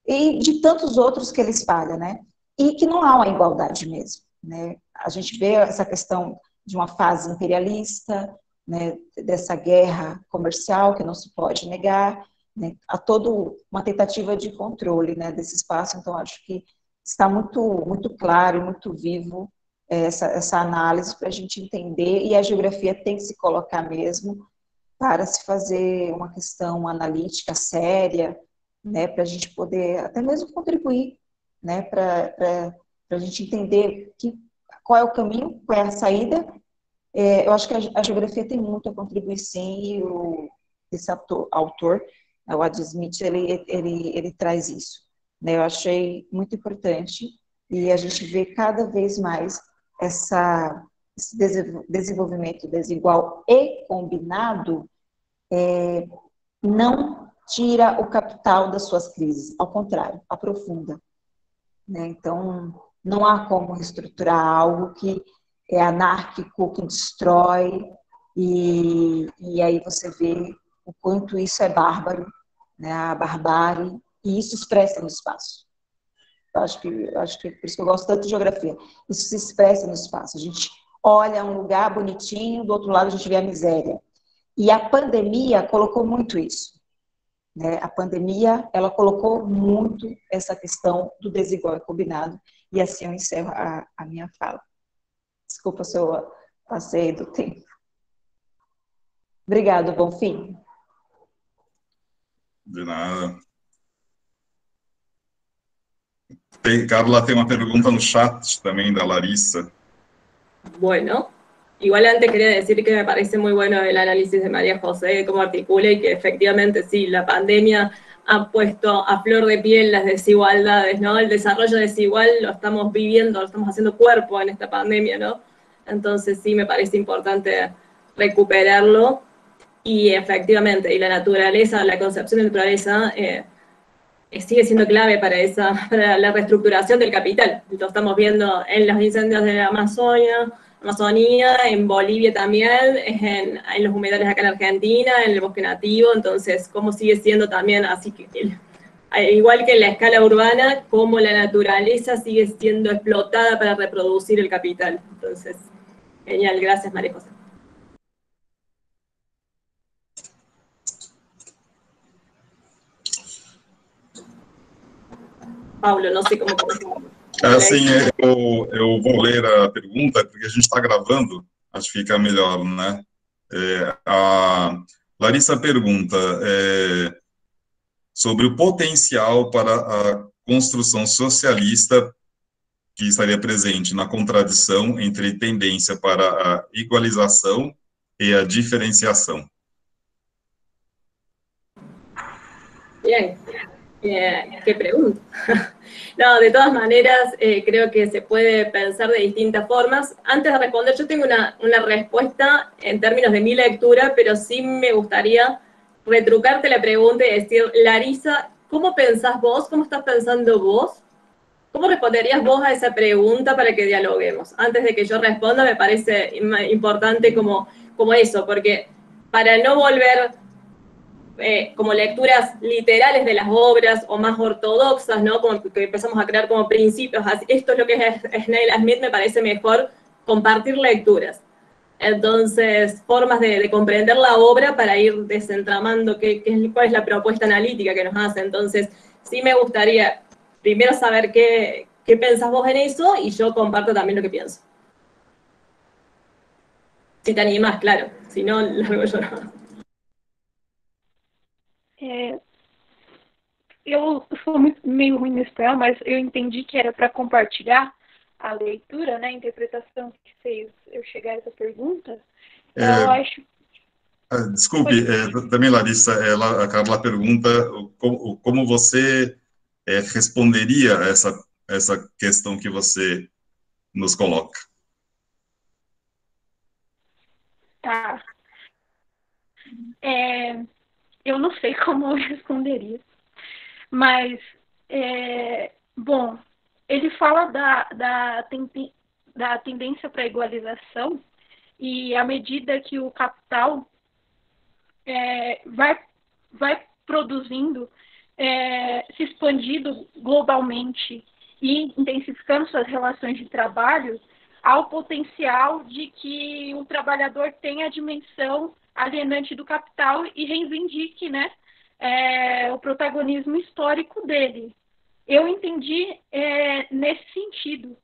e de tantos outros que ele espalha, né? E que não há uma igualdade mesmo, né? A gente vê essa questão de uma fase imperialista, né, dessa guerra comercial que não se pode negar, né? Há toda uma tentativa de controle, né, desse espaço. Então acho que está muito claro e muito vivo essa análise para a gente entender, e a geografia tem que se colocar mesmo para se fazer uma questão analítica séria, né, para a gente poder até mesmo contribuir, né, para a gente entender qual é o caminho, qual é a saída. Eu acho que a geografia tem muito a contribuir, sim, e esse autor, o Adam Smith, ele traz isso, né? Eu achei muito importante, e a gente vê cada vez mais esse desenvolvimento desigual e combinado não tira o capital das suas crises, ao contrário, aprofunda, né? Então, não há como reestruturar algo que é anárquico, que destrói, e aí você vê o quanto isso é bárbaro, né? A barbárie, e isso expressa no espaço. Eu acho que é por isso que eu gosto tanto de geografia. Isso se expressa no espaço. A gente olha um lugar bonitinho, do outro lado a gente vê a miséria. E a pandemia colocou muito isso, né? A pandemia, ela colocou muito essa questão do desigual e combinado, e assim eu encerro a minha fala. Desculpa se eu passei do tempo. Obrigado, Bonfim. De nada. Carla, tem uma pergunta no chat también da Larissa. Bueno, igual antes quería decir que me parece muy bueno el análisis de María José, cómo articula, y que efectivamente sí, la pandemia ha puesto a flor de piel las desigualdades, ¿no? El desarrollo desigual lo estamos viviendo, lo estamos haciendo cuerpo en esta pandemia, ¿no? Entonces sí, me parece importante recuperarlo Y efectivamente, y la naturaleza, la concepción de naturaleza sigue siendo clave para la reestructuración del capital. Lo estamos viendo en los incendios de la Amazonía, en Bolivia también, en los humedales acá en Argentina, en el bosque nativo, entonces, cómo sigue siendo también así que, igual que en la escala urbana, cómo la naturaleza sigue siendo explotada para reproducir el capital. Entonces, genial, gracias María José. Paulo, não sei como... Assim, eu vou ler a pergunta, porque a gente está gravando, acho que fica melhor, né? A Larissa pergunta sobre o potencial para a construção socialista que estaria presente na contradição entre tendência para a igualização e a diferenciação. Bien, qué pregunta. No, de todas maneras, creo que se puede pensar de distintas formas. Antes de responder, yo tengo una respuesta en términos de mi lectura, pero sí me gustaría retrucarte la pregunta y decir, Larissa, ¿cómo pensás vos? ¿Cómo estás pensando vos? ¿Cómo responderías vos a esa pregunta para que dialoguemos? Antes de que yo responda, me parece importante como eso, porque para no volver como lecturas literales de las obras o más ortodoxas, ¿no? Como que empezamos a crear como principios. Esto es lo que es Neil Smith, me parece mejor compartir lecturas. Entonces, formas de comprender la obra para ir desentramando cuál es la propuesta analítica que nos hace. Entonces, sí me gustaría primero saber qué pensás vos en eso y yo comparto también lo que pienso. Si te animás, claro. Si no, lo hago yo. Eu sou meio ruim no espanhol, mas eu entendi que era para compartilhar a leitura, né, a interpretação que fez eu chegar a essa pergunta. Eu acho... Desculpe, também, Larissa, a Carla pergunta como você responderia a essa questão que você nos coloca. Tá. Eu não sei como eu responderia, mas, bom, ele fala da tendência para a igualização e à medida que o capital vai produzindo, se expandindo globalmente e intensificando suas relações de trabalho, há o potencial de que o trabalhador tenha a dimensão alienante do capital e reivindique, né, o protagonismo histórico dele. Eu entendi nesse sentido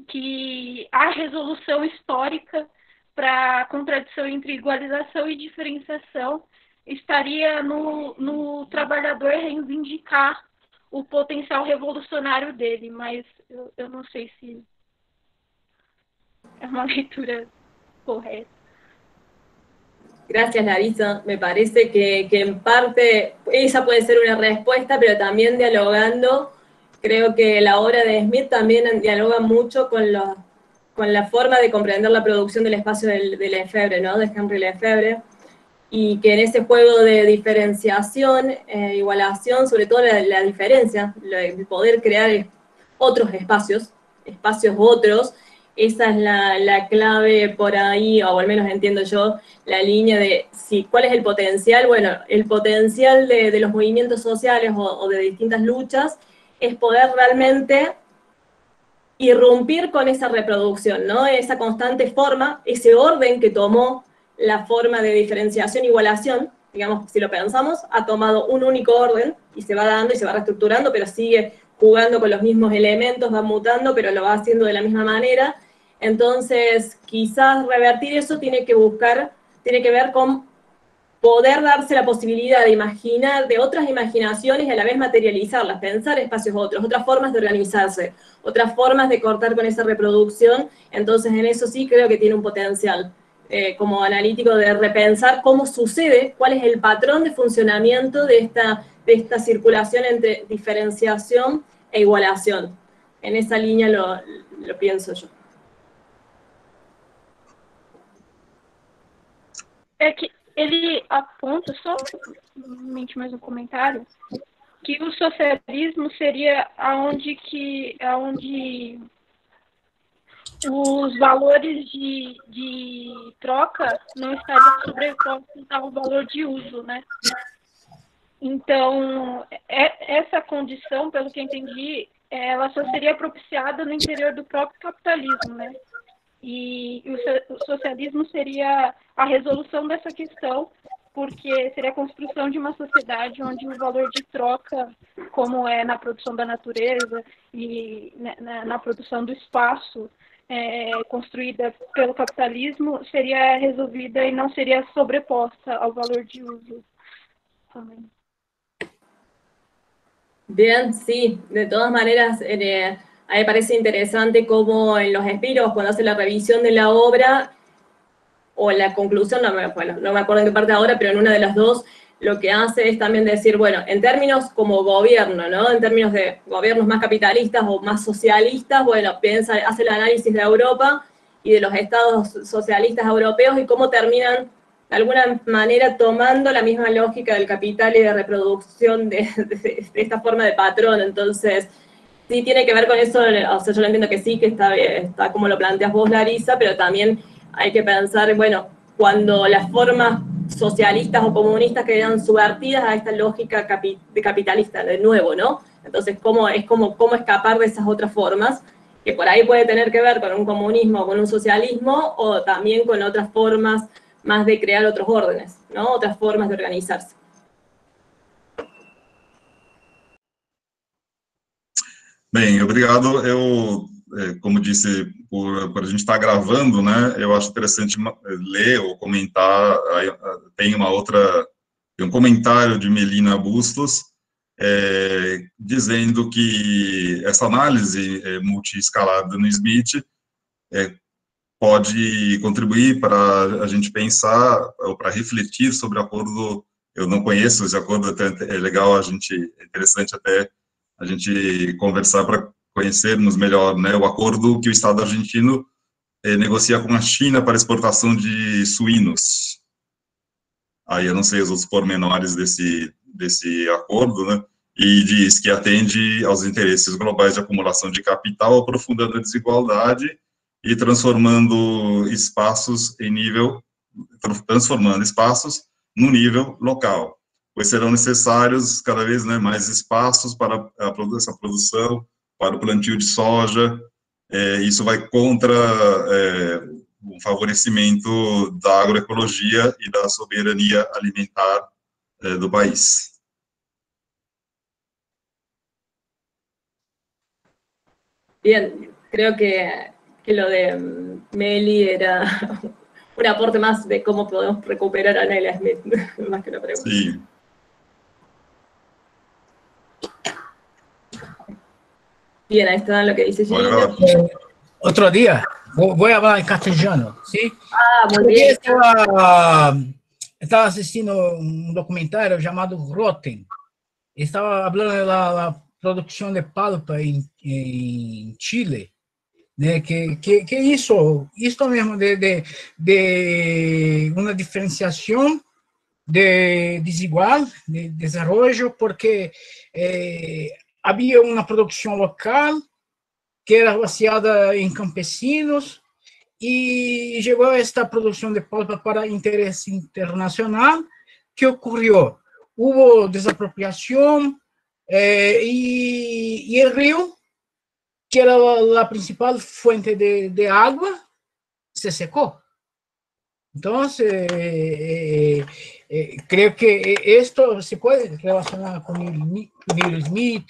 que a resolução histórica para a contradição entre igualização e diferenciação estaria no trabalhador reivindicar o potencial revolucionário dele, mas eu não sei se é uma leitura correta. Gracias, Larissa. Me parece que en parte esa puede ser una respuesta, pero también dialogando, creo que la obra de Smith también dialoga mucho con la forma de comprender la producción del espacio de Lefebvre, ¿no? De Henri Lefebvre, y que en ese juego de diferenciación, igualación, sobre todo la diferencia, el poder crear otros espacios otros, esa es la clave por ahí, o al menos entiendo yo, la línea de cuál es el potencial. Bueno, el potencial de los movimientos sociales o de distintas luchas es poder realmente irrumpir con esa reproducción, ¿no? Esa constante forma, ese orden que tomó la forma de diferenciación e igualación, digamos, si lo pensamos, ha tomado un único orden y se va dando y se va reestructurando, pero sigue jugando con los mismos elementos, va mutando, pero lo va haciendo de la misma manera. Entonces, quizás revertir eso tiene que ver con poder darse la posibilidad de imaginar, de otras imaginaciones y a la vez materializarlas, pensar espacios otros, otras formas de organizarse, otras formas de cortar con esa reproducción. Entonces, en eso sí creo que tiene un potencial como analítico de repensar cómo sucede, cuál es el patrón de funcionamiento de esta circulación entre diferenciación e igualación. En esa línea lo pienso yo. ele aponta, só mais um comentário, que o socialismo seria aonde os valores de troca não estariam sobrepostos ao valor de uso, né? Então, essa condição, pelo que eu entendi, ela só seria propiciada no interior do próprio capitalismo, né? E o socialismo seria a resolução dessa questão, porque seria a construção de uma sociedade onde o valor de troca, como é na produção da natureza e na produção do espaço, construída pelo capitalismo, seria resolvida y no sería sobreposta al valor de uso. También. Bien, sí, de todas maneras, a mí me parece interesante cómo en los epílogos, cuando hace la revisión de la obra, o la conclusión, no me acuerdo en qué parte ahora, pero en una de las dos, lo que hace es también decir, bueno, en términos como gobierno, ¿no? En términos de gobiernos más capitalistas o más socialistas, bueno, hace el análisis de Europa y de los estados socialistas europeos y cómo terminan, de alguna manera, tomando la misma lógica del capital y de reproducción de esta forma de patrón. Entonces, sí tiene que ver con eso, o sea, yo lo entiendo que sí, que está como lo planteas vos, Larisa, pero también hay que pensar, bueno, cuando las formas socialistas o comunistas quedan subvertidas a esta lógica de capitalista, de nuevo, ¿no? Entonces, cómo escapar de esas otras formas, que por ahí puede tener que ver con un comunismo, con un socialismo, o también con otras formas más de crear otros órdenes, ¿no? Otras formas de organizarse. Bem, obrigado. Eu, como disse, por a gente estar gravando, né, eu acho interessante ler ou comentar. Tem um comentário de Melina Bustos, dizendo que essa análise multi-escalar do Smith pode contribuir para a gente pensar, ou para refletir sobre o acordo. Eu não conheço esse acordo, até é legal, é interessante até a gente conversar para conhecermos melhor, né, o acordo que o Estado argentino negocia com a China para exportação de suínos. Aí eu não sei os outros pormenores desse acordo, né, e diz que atende aos interesses globais de acumulação de capital, aprofundando a desigualdade e transformando espaços no nível local, pois serão necessários cada vez, né, mais espaços para essa produção, para o plantio de soja. Isso vai contra o favorecimento da agroecologia e da soberania alimentar do país. Bien, creo que lo de Meli era un aporte más de cómo podemos recuperar a Nelia Smith, más que una pregunta. Sí. Bien, ahí está lo que dice Gina. Otro día, voy a hablar en castellano, ¿sí? Ah, muy bien. Estaba assistindo um documentário chamado Rotten. Estava falando da produção de palpa em Chile, né? Que isso mesmo de uma diferenciação desigual de desenvolvimento, porque havia uma produção local que era baseada em campesinos e chegou esta produção de palpa para interesse internacional. Que ocorreu? Houve desapropriação e o rio, que era a principal fuente de água, se secou. Então, creio que isto se pode relacionar com Neil Smith,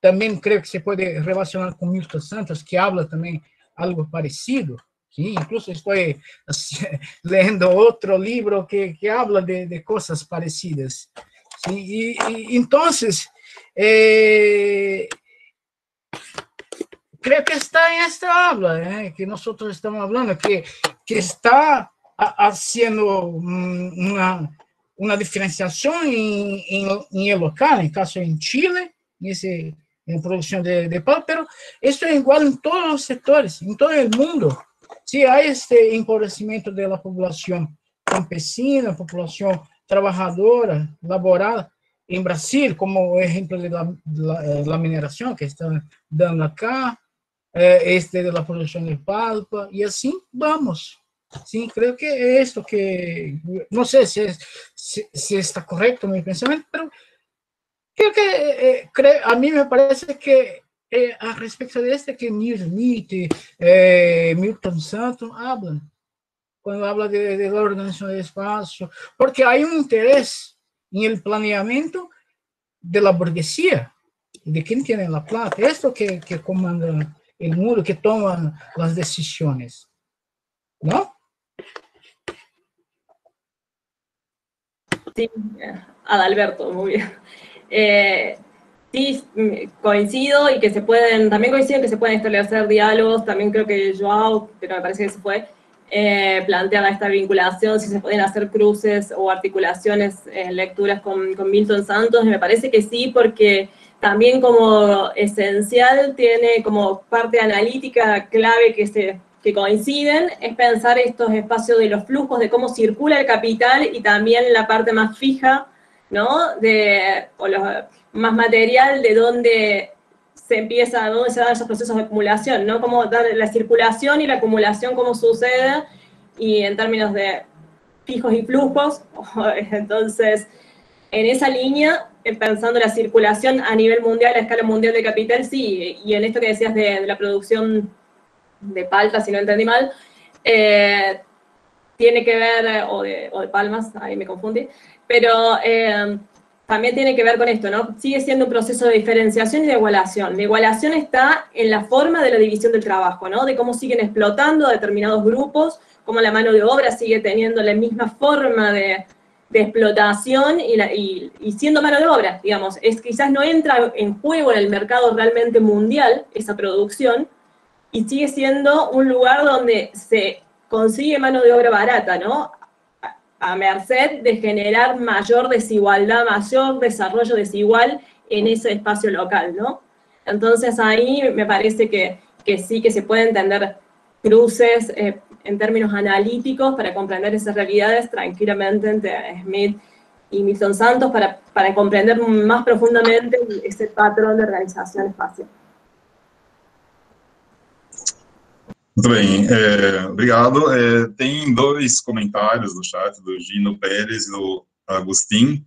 também creio que se pode relacionar com Milton Santos, que habla também algo parecido. Sim, incluso estou lendo outro livro que habla de coisas parecidas. Sim, e então, creio que está em esta habla, que nós estamos falando, que está haciendo una diferenciación en el local, en caso en Chile, en producción de palma, pero esto es igual en todos los sectores, en todo el mundo. Si hay este empobrecimiento de la población campesina, populación trabajadora, laboral, en Brasil, como ejemplo de la mineración que están dando acá, de la producción de palpa, y así vamos. Sí, creo que esto que, no sé si está correcto mi pensamiento, pero creo que a mí me parece que a respecto de que Neil Smith, Milton Santos hablan, cuando habla de la organización del espacio, porque hay un interés en el planeamiento de la burguesía, de quien tiene la plata, esto que comanda el mundo, que toman las decisiones, ¿no? Sí, Adalberto, muy bien. Sí, coincido y que también coincido en que se pueden establecer diálogos, también creo que Joao, pero me parece que se fue, planteaba esta vinculación, si se pueden hacer cruces o articulaciones en lecturas con Milton Santos, me parece que sí, porque también como esencial tiene como parte analítica clave que coinciden, es pensar estos espacios de los flujos, de cómo circula el capital y también la parte más fija, ¿no? Más material de dónde dónde se dan esos procesos de acumulación, ¿no? Cómo dar la circulación y la acumulación, cómo sucede, y en términos de fijos y flujos. Entonces, en esa línea, pensando la circulación a nivel mundial, a escala mundial de capital, sí, y en esto que decías de la producción de palta, si no entendí mal, tiene que ver, o de palmas, ahí me confundí, pero también tiene que ver con esto, ¿no? Sigue siendo un proceso de diferenciación y de igualación. La igualación está en la forma de la división del trabajo, ¿no? De cómo siguen explotando determinados grupos, cómo la mano de obra sigue teniendo la misma forma de explotación y siendo mano de obra, digamos. Quizás no entra en juego en el mercado realmente mundial esa producción, y sigue siendo un lugar donde se consigue mano de obra barata, ¿no? A merced de generar mayor desigualdad, mayor desarrollo desigual en ese espacio local, ¿no? Entonces ahí me parece que sí, que se pueden entender cruces en términos analíticos para comprender esas realidades tranquilamente entre Smith y Milton Santos para comprender más profundamente ese patrón de organización espacial. Muito bem, obrigado. Tem dois comentários no chat, do Gino Pérez e do Agustin,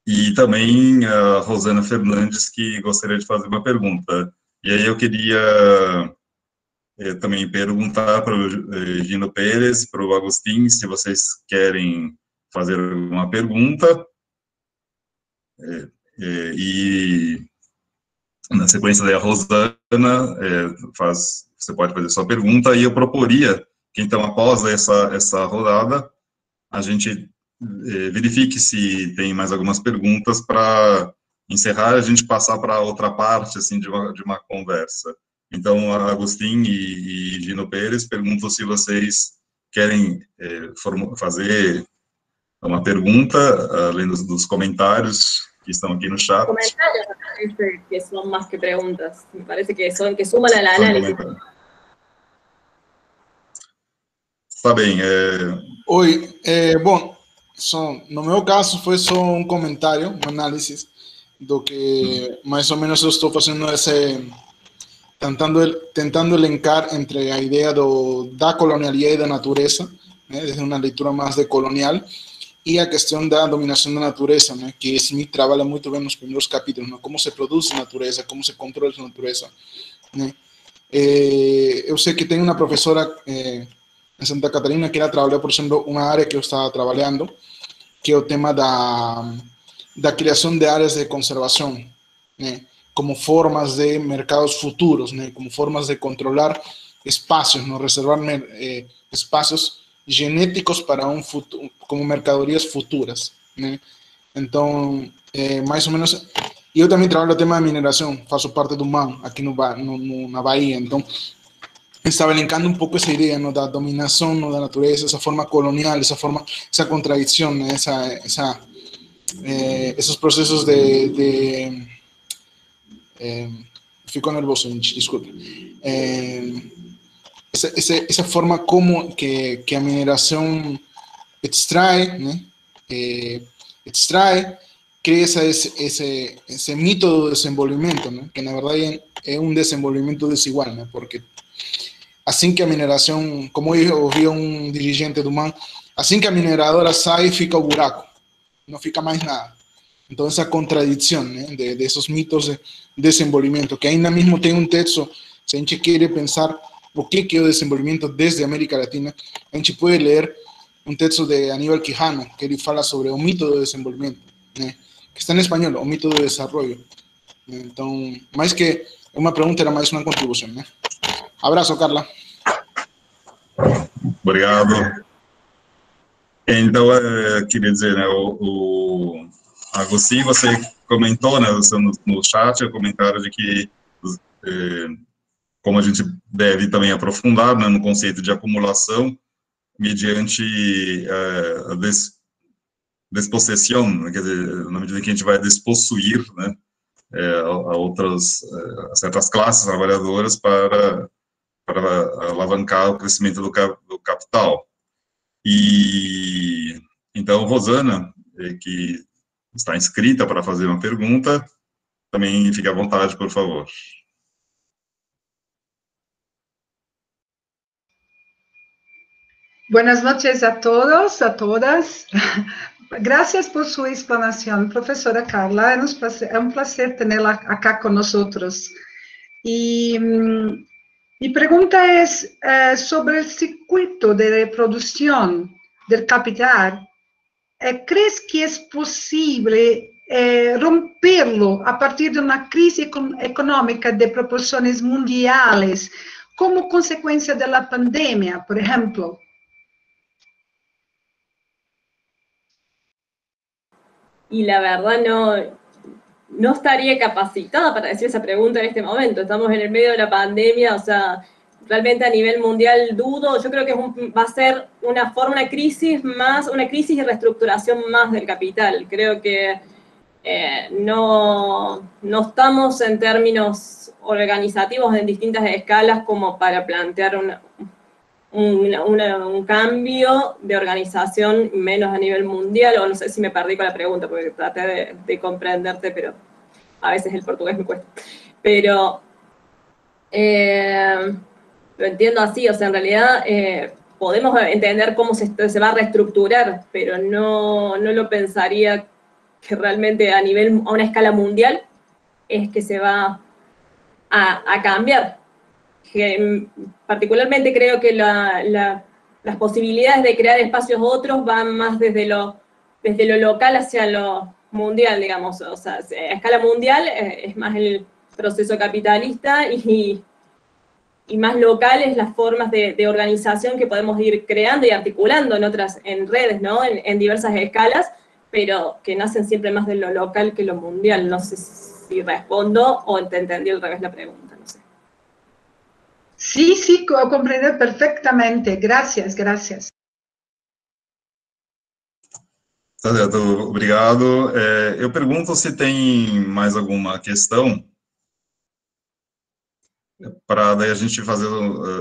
e também a Rosana Fernandes, que gostaria de fazer uma pergunta. E aí eu queria também perguntar para o Gino Pérez, para o Agustin, se vocês querem fazer alguma pergunta, e na sequência daí a Rosana você pode fazer sua pergunta, e eu proporia que, então, após essa rodada, a gente verifique se tem mais algumas perguntas para encerrar, a gente passar para outra parte, assim, de uma conversa. Então, Agustin e Gino Pérez, pergunto se vocês querem fazer uma pergunta, além dos comentários que estão aqui no chat. Comentarios me parece que son más que preguntas, me parece que suman al análisis. Tá bem. Oi, bom, no meu caso foi só um comentário, um análise do que mais ou menos eu estou fazendo tentando elencar entre a ideia da colonialidade e da natureza, né, desde uma leitura mais decolonial, e a questão da dominação da natureza, né, que Smith trabalha muito bem nos primeiros capítulos, né, como se produz natureza, como se controla a natureza, né. Eu sei que tem uma professora em Santa Catarina que ela trabalhou, por exemplo, uma área que eu estava trabalhando, que é o tema da criação de áreas de conservação, né, como formas de mercados futuros, né, como formas de controlar espaços, no reservar espaços genéticos para futuro, como mercadorias futuras, né? Então, mais ou menos, eu também trabalho o tema da mineração, faço parte do MAN aqui na Bahia, então estava elencando um pouco essa ideia, não, da dominação, não, da natureza, essa forma colonial, essa contradição, né? Esses processos fico nervoso, gente, desculpe. Essa forma como que a mineração extrae, crea ese mito de desenvolvimento, né? Que na verdade é um desenvolvimento desigual, né? Porque assim que a mineração, como eu ouvi um dirigente do MAN, assim que a mineradora sai, fica o buraco, não fica mais nada. Então essa contradição, né? De esos mitos de desenvolvimento, que ainda mesmo tem um texto, se a gente quer pensar o que é o desenvolvimento desde a América Latina, a gente pode ler um texto de Aníbal Quijano, que ele fala sobre o mito do desenvolvimento, né? Que está em espanhol, o mito do desenvolvimento. Então, mais que uma pergunta, era mais uma contribuição, né? Abraço, Carla. Obrigado. Então, queria dizer, né, Agostinho, você comentou, né, no chat, o comentário de que, como a gente deve também aprofundar, né, no conceito de acumulação, mediante a despossessão, né, quer dizer, na medida que a gente vai despossuir, né, a outras, certas classes trabalhadoras para alavancar o crescimento do capital. E, então, Rosana, que está inscrita para fazer uma pergunta, também fique à vontade, por favor. Buenas noches a todos, a todas. Gracias por su explanación, profesora Carla. Es un placer tenerla acá con nosotros. Y mi pregunta es sobre el circuito de reproducción del capital. ¿Crees que es posible romperlo a partir de una crisis económica de proporciones mundiales como consecuencia de la pandemia, por ejemplo? Y la verdad no estaría capacitada para decir esa pregunta en este momento. Estamos en el medio de la pandemia, o sea, realmente a nivel mundial dudo. Yo creo que va a ser una crisis y reestructuración más del capital. Creo que no estamos en términos organizativos en distintas escalas como para plantear un cambio de organización menos a nivel mundial, o no sé si me perdí con la pregunta porque traté de comprenderte, pero a veces el portugués me cuesta. Pero lo entiendo así, o sea, en realidad podemos entender cómo se va a reestructurar, pero no lo pensaría que realmente a una escala mundial es que se va a cambiar. Que particularmente creo que las posibilidades de crear espacios otros van más desde lo local hacia lo mundial, digamos. O sea, a escala mundial es más el proceso capitalista y más locales las formas de organización que podemos ir creando y articulando en redes, ¿no? En diversas escalas, pero que nacen siempre más de lo local que lo mundial. No sé si respondo o te entendí al revés la pregunta, no sé. Sí, comprendo perfectamente. Gracias. Tá certo, obrigado. Eu pergunto se tem mais alguma questão, para daí a gente fazer,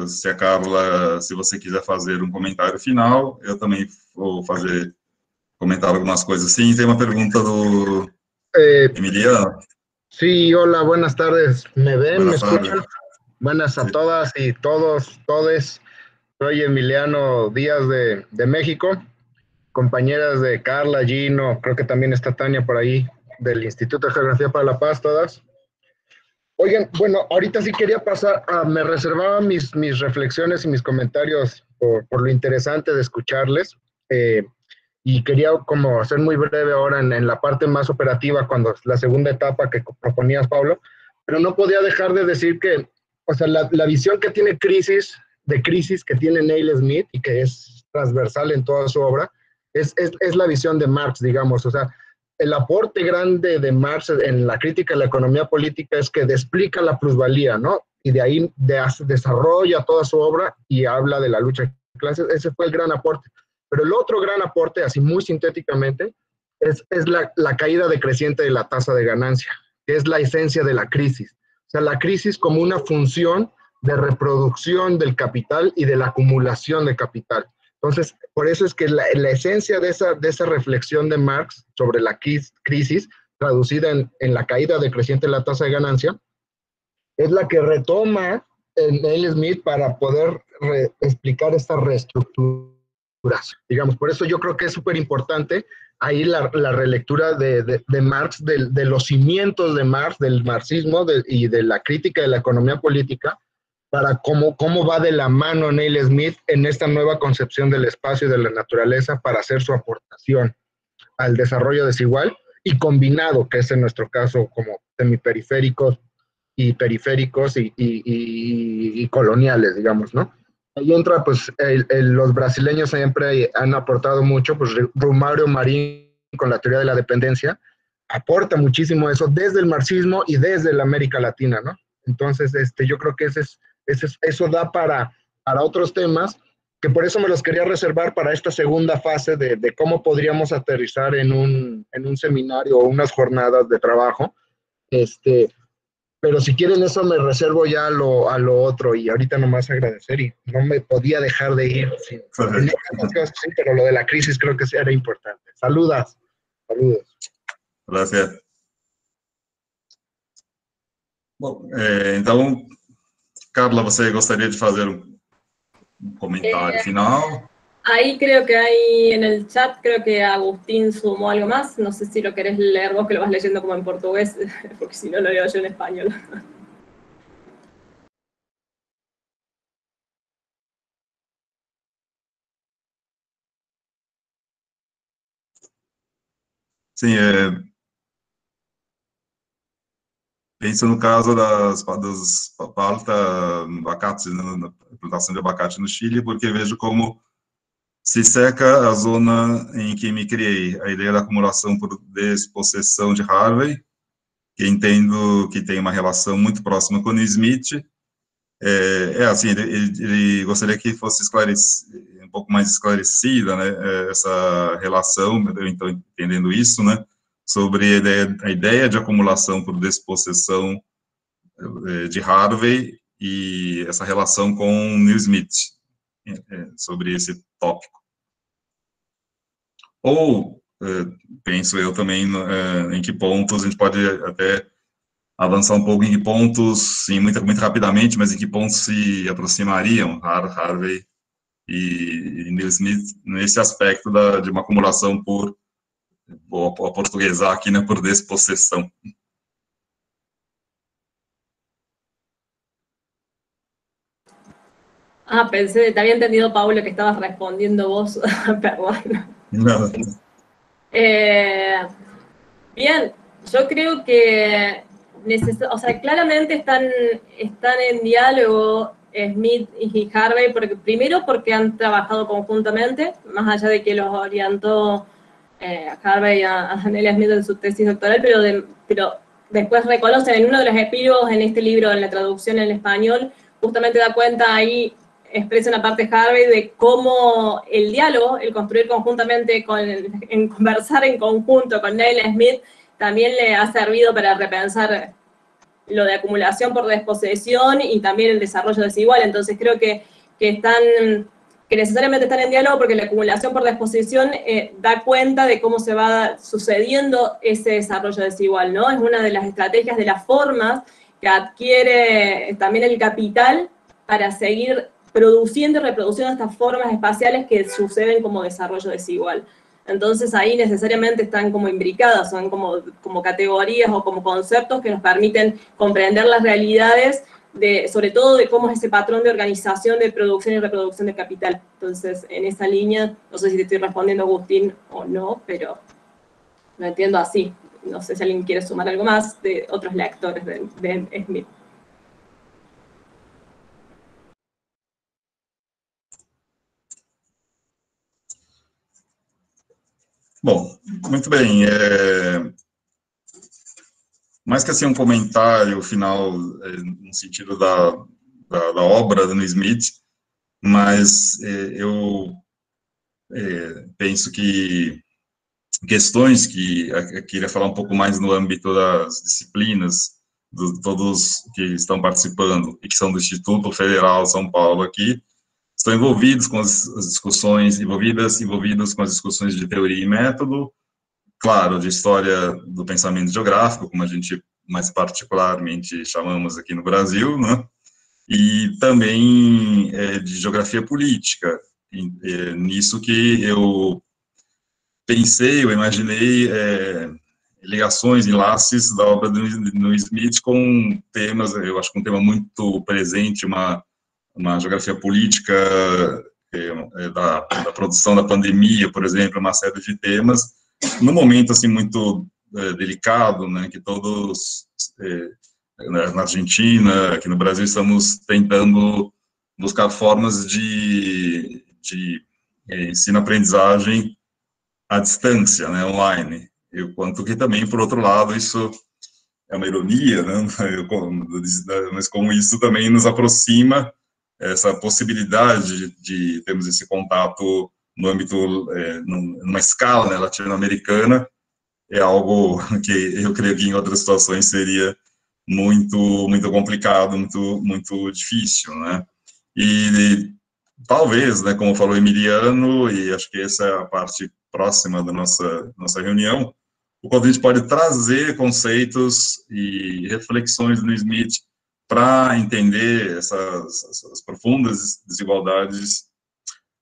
se a Carla, se você quiser fazer um comentário final, eu também vou comentar algumas coisas. Sim, tem uma pergunta do Emiliano. Sí, hola, buenas tardes. ¿Me ven? ¿Me escuchan? Buenas a todas y todos. Soy Emiliano Díaz de México, compañeras de Carla, Gino, creo que también está Tania por ahí, del Instituto de Geografía para la Paz, todas. Oigan, bueno, ahorita sí quería pasar, me reservaba mis reflexiones y mis comentarios por lo interesante de escucharles, y quería como ser muy breve ahora en la parte más operativa, cuando la segunda etapa que proponías, Pablo, pero no podía dejar de decir que, o sea, la visión que tiene crisis que tiene Neil Smith y que es transversal en toda su obra, es la visión de Marx, digamos. O sea, el aporte grande de Marx en la crítica de la economía política es que explica la plusvalía, ¿no? Y de ahí desarrolla toda su obra y habla de la lucha de clases. Ese fue el gran aporte. Pero el otro gran aporte, así muy sintéticamente, es la caída decreciente de la tasa de ganancia, que es la esencia de la crisis. O sea, la crisis como una función de reproducción del capital y de la acumulación de capital. Entonces, por eso es que la esencia de esa reflexión de Marx sobre la crisis, traducida en la caída decreciente de la tasa de ganancia, es la que retoma Neil Smith para poder explicar esta reestructuración. Digamos, por eso yo creo que es súper importante ahí la relectura de Marx, de los cimientos de Marx, del marxismo y de la crítica de la economía política, para cómo va de la mano Neil Smith en esta nueva concepción del espacio y de la naturaleza para hacer su aportación al desarrollo desigual y combinado, que es en nuestro caso como semiperiféricos y periféricos y coloniales, digamos, ¿no? Ahí entra, pues, los brasileños siempre han aportado mucho, pues Romário Marín con la teoría de la dependencia aporta muchísimo eso desde el marxismo y desde la América Latina, ¿no? Entonces, yo creo que eso da para otros temas, que por eso me los quería reservar para esta segunda fase de cómo podríamos aterrizar en un seminario o unas jornadas de trabajo. Pero si quieren eso me reservo ya a lo otro, y ahorita nomás agradecer, y no me podía dejar de ir. Sí, pero lo de la crisis creo que era importante. Saludos. Gracias. Bom, então, Carla, você gostaria de fazer un comentario final? Ahí creo que hay en el chat, creo que Agustín sumó algo más. No sé si lo querés leer vos, que lo vas leyendo como en portugués, porque si no lo leo yo en español. Sim, penso no caso das pauta abacates, na plantação de abacate no Chile, porque vejo como se seca a zona em que me criei. A ideia da acumulação por despossessão de Harvey, que entendo que tem uma relação muito próxima com o Smith, assim, ele gostaria que fosse um pouco mais esclarecida, né, essa relação, eu estou entendendo isso, né, sobre a ideia de acumulação por despossessão de Harvey e essa relação com Neil Smith, sobre esse tópico. Ou, penso eu também, em que pontos a gente pode até avançar um pouco, em que pontos, sim, muito rapidamente, mas em que pontos se aproximariam Harvey e Neil Smith nesse aspecto de uma acumulação vou portuguesar aqui, né, por despossessão. Pensé, te había entendido, Paulo, que estabas respondiendo vos, perdón. No. Bien, yo creo que claramente están en diálogo Smith y Harvey, porque han trabajado conjuntamente, más allá de que los orientó a Harvey y a Neil Smith en su tesis doctoral, pero después reconocen en uno de los epílogos en este libro, en la traducción en español, justamente da cuenta ahí, expresa una parte de Harvey de cómo el diálogo, el construir conjuntamente, en conversar en conjunto con Neil Smith, también le ha servido para repensar lo de acumulación por desposesión y también el desarrollo desigual. Entonces creo que necesariamente están en diálogo porque la acumulación por desposesión da cuenta de cómo se va sucediendo ese desarrollo desigual, ¿no? Es una de las estrategias, de las formas que adquiere también el capital para seguir produciendo y reproduciendo estas formas espaciales que suceden como desarrollo desigual. Entonces ahí necesariamente están como imbricadas, son como categorías o como conceptos que nos permiten comprender las realidades, sobre todo de cómo es ese patrón de organización de producción y reproducción de capital. Entonces, en esa línea, no sé si te estoy respondiendo, Agustín, o no, pero lo entiendo así. No sé si alguien quiere sumar algo más de otros lectores de Smith. Bom, muito bem. Mais que assim um comentário final no sentido da obra do Smith, mas eu penso que questões que eu queria falar um pouco mais no âmbito das disciplinas, todos que estão participando e que são do Instituto Federal de São Paulo aqui, estão envolvidos com as discussões, envolvidos com as discussões de teoria e método, claro, de história do pensamento geográfico, como a gente mais particularmente chamamos aqui no Brasil, né? E também de geografia política. Nisso que eu pensei, eu imaginei ligações, enlaces da obra do Smith com temas, eu acho que um tema muito presente, uma geografia política da produção da pandemia, por exemplo, uma série de temas, num momento assim muito delicado, né, que todos na Argentina, aqui no Brasil, estamos tentando buscar formas de ensino-aprendizagem à distância, né, online. Quanto que também, por outro lado, isso é uma ironia, né, mas como isso também nos aproxima, essa possibilidade de termos esse contato no âmbito, numa escala, né, latino-americana, é algo que eu creio que em outras situações seria muito complicado, muito difícil, né? E talvez, né, como falou Emiliano, e acho que essa é a parte próxima da nossa reunião, o quanto a gente pode trazer conceitos e reflexões do Smith para entender essas profundas desigualdades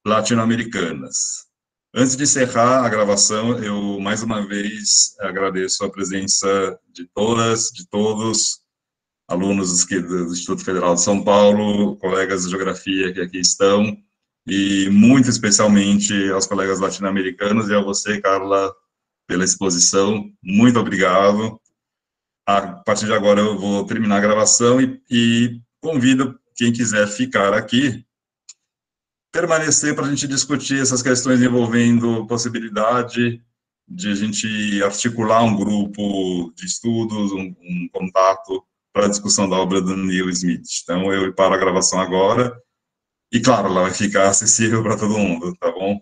latino-americanas. Antes de encerrar a gravação, eu, mais uma vez, agradeço a presença de todas, de todos, alunos do Instituto Federal de São Paulo, colegas de geografia que aqui estão, e muito especialmente aos colegas latino-americanos e a você, Carla, pela exposição. Muito obrigado. A partir de agora eu vou terminar a gravação e convido quem quiser ficar aqui, permanecer para a gente discutir essas questões envolvendo possibilidade de a gente articular um grupo de estudos, um contato para a discussão da obra do Neil Smith. Então, eu paro a gravação agora e, claro, ela vai ficar acessível para todo mundo, tá bom?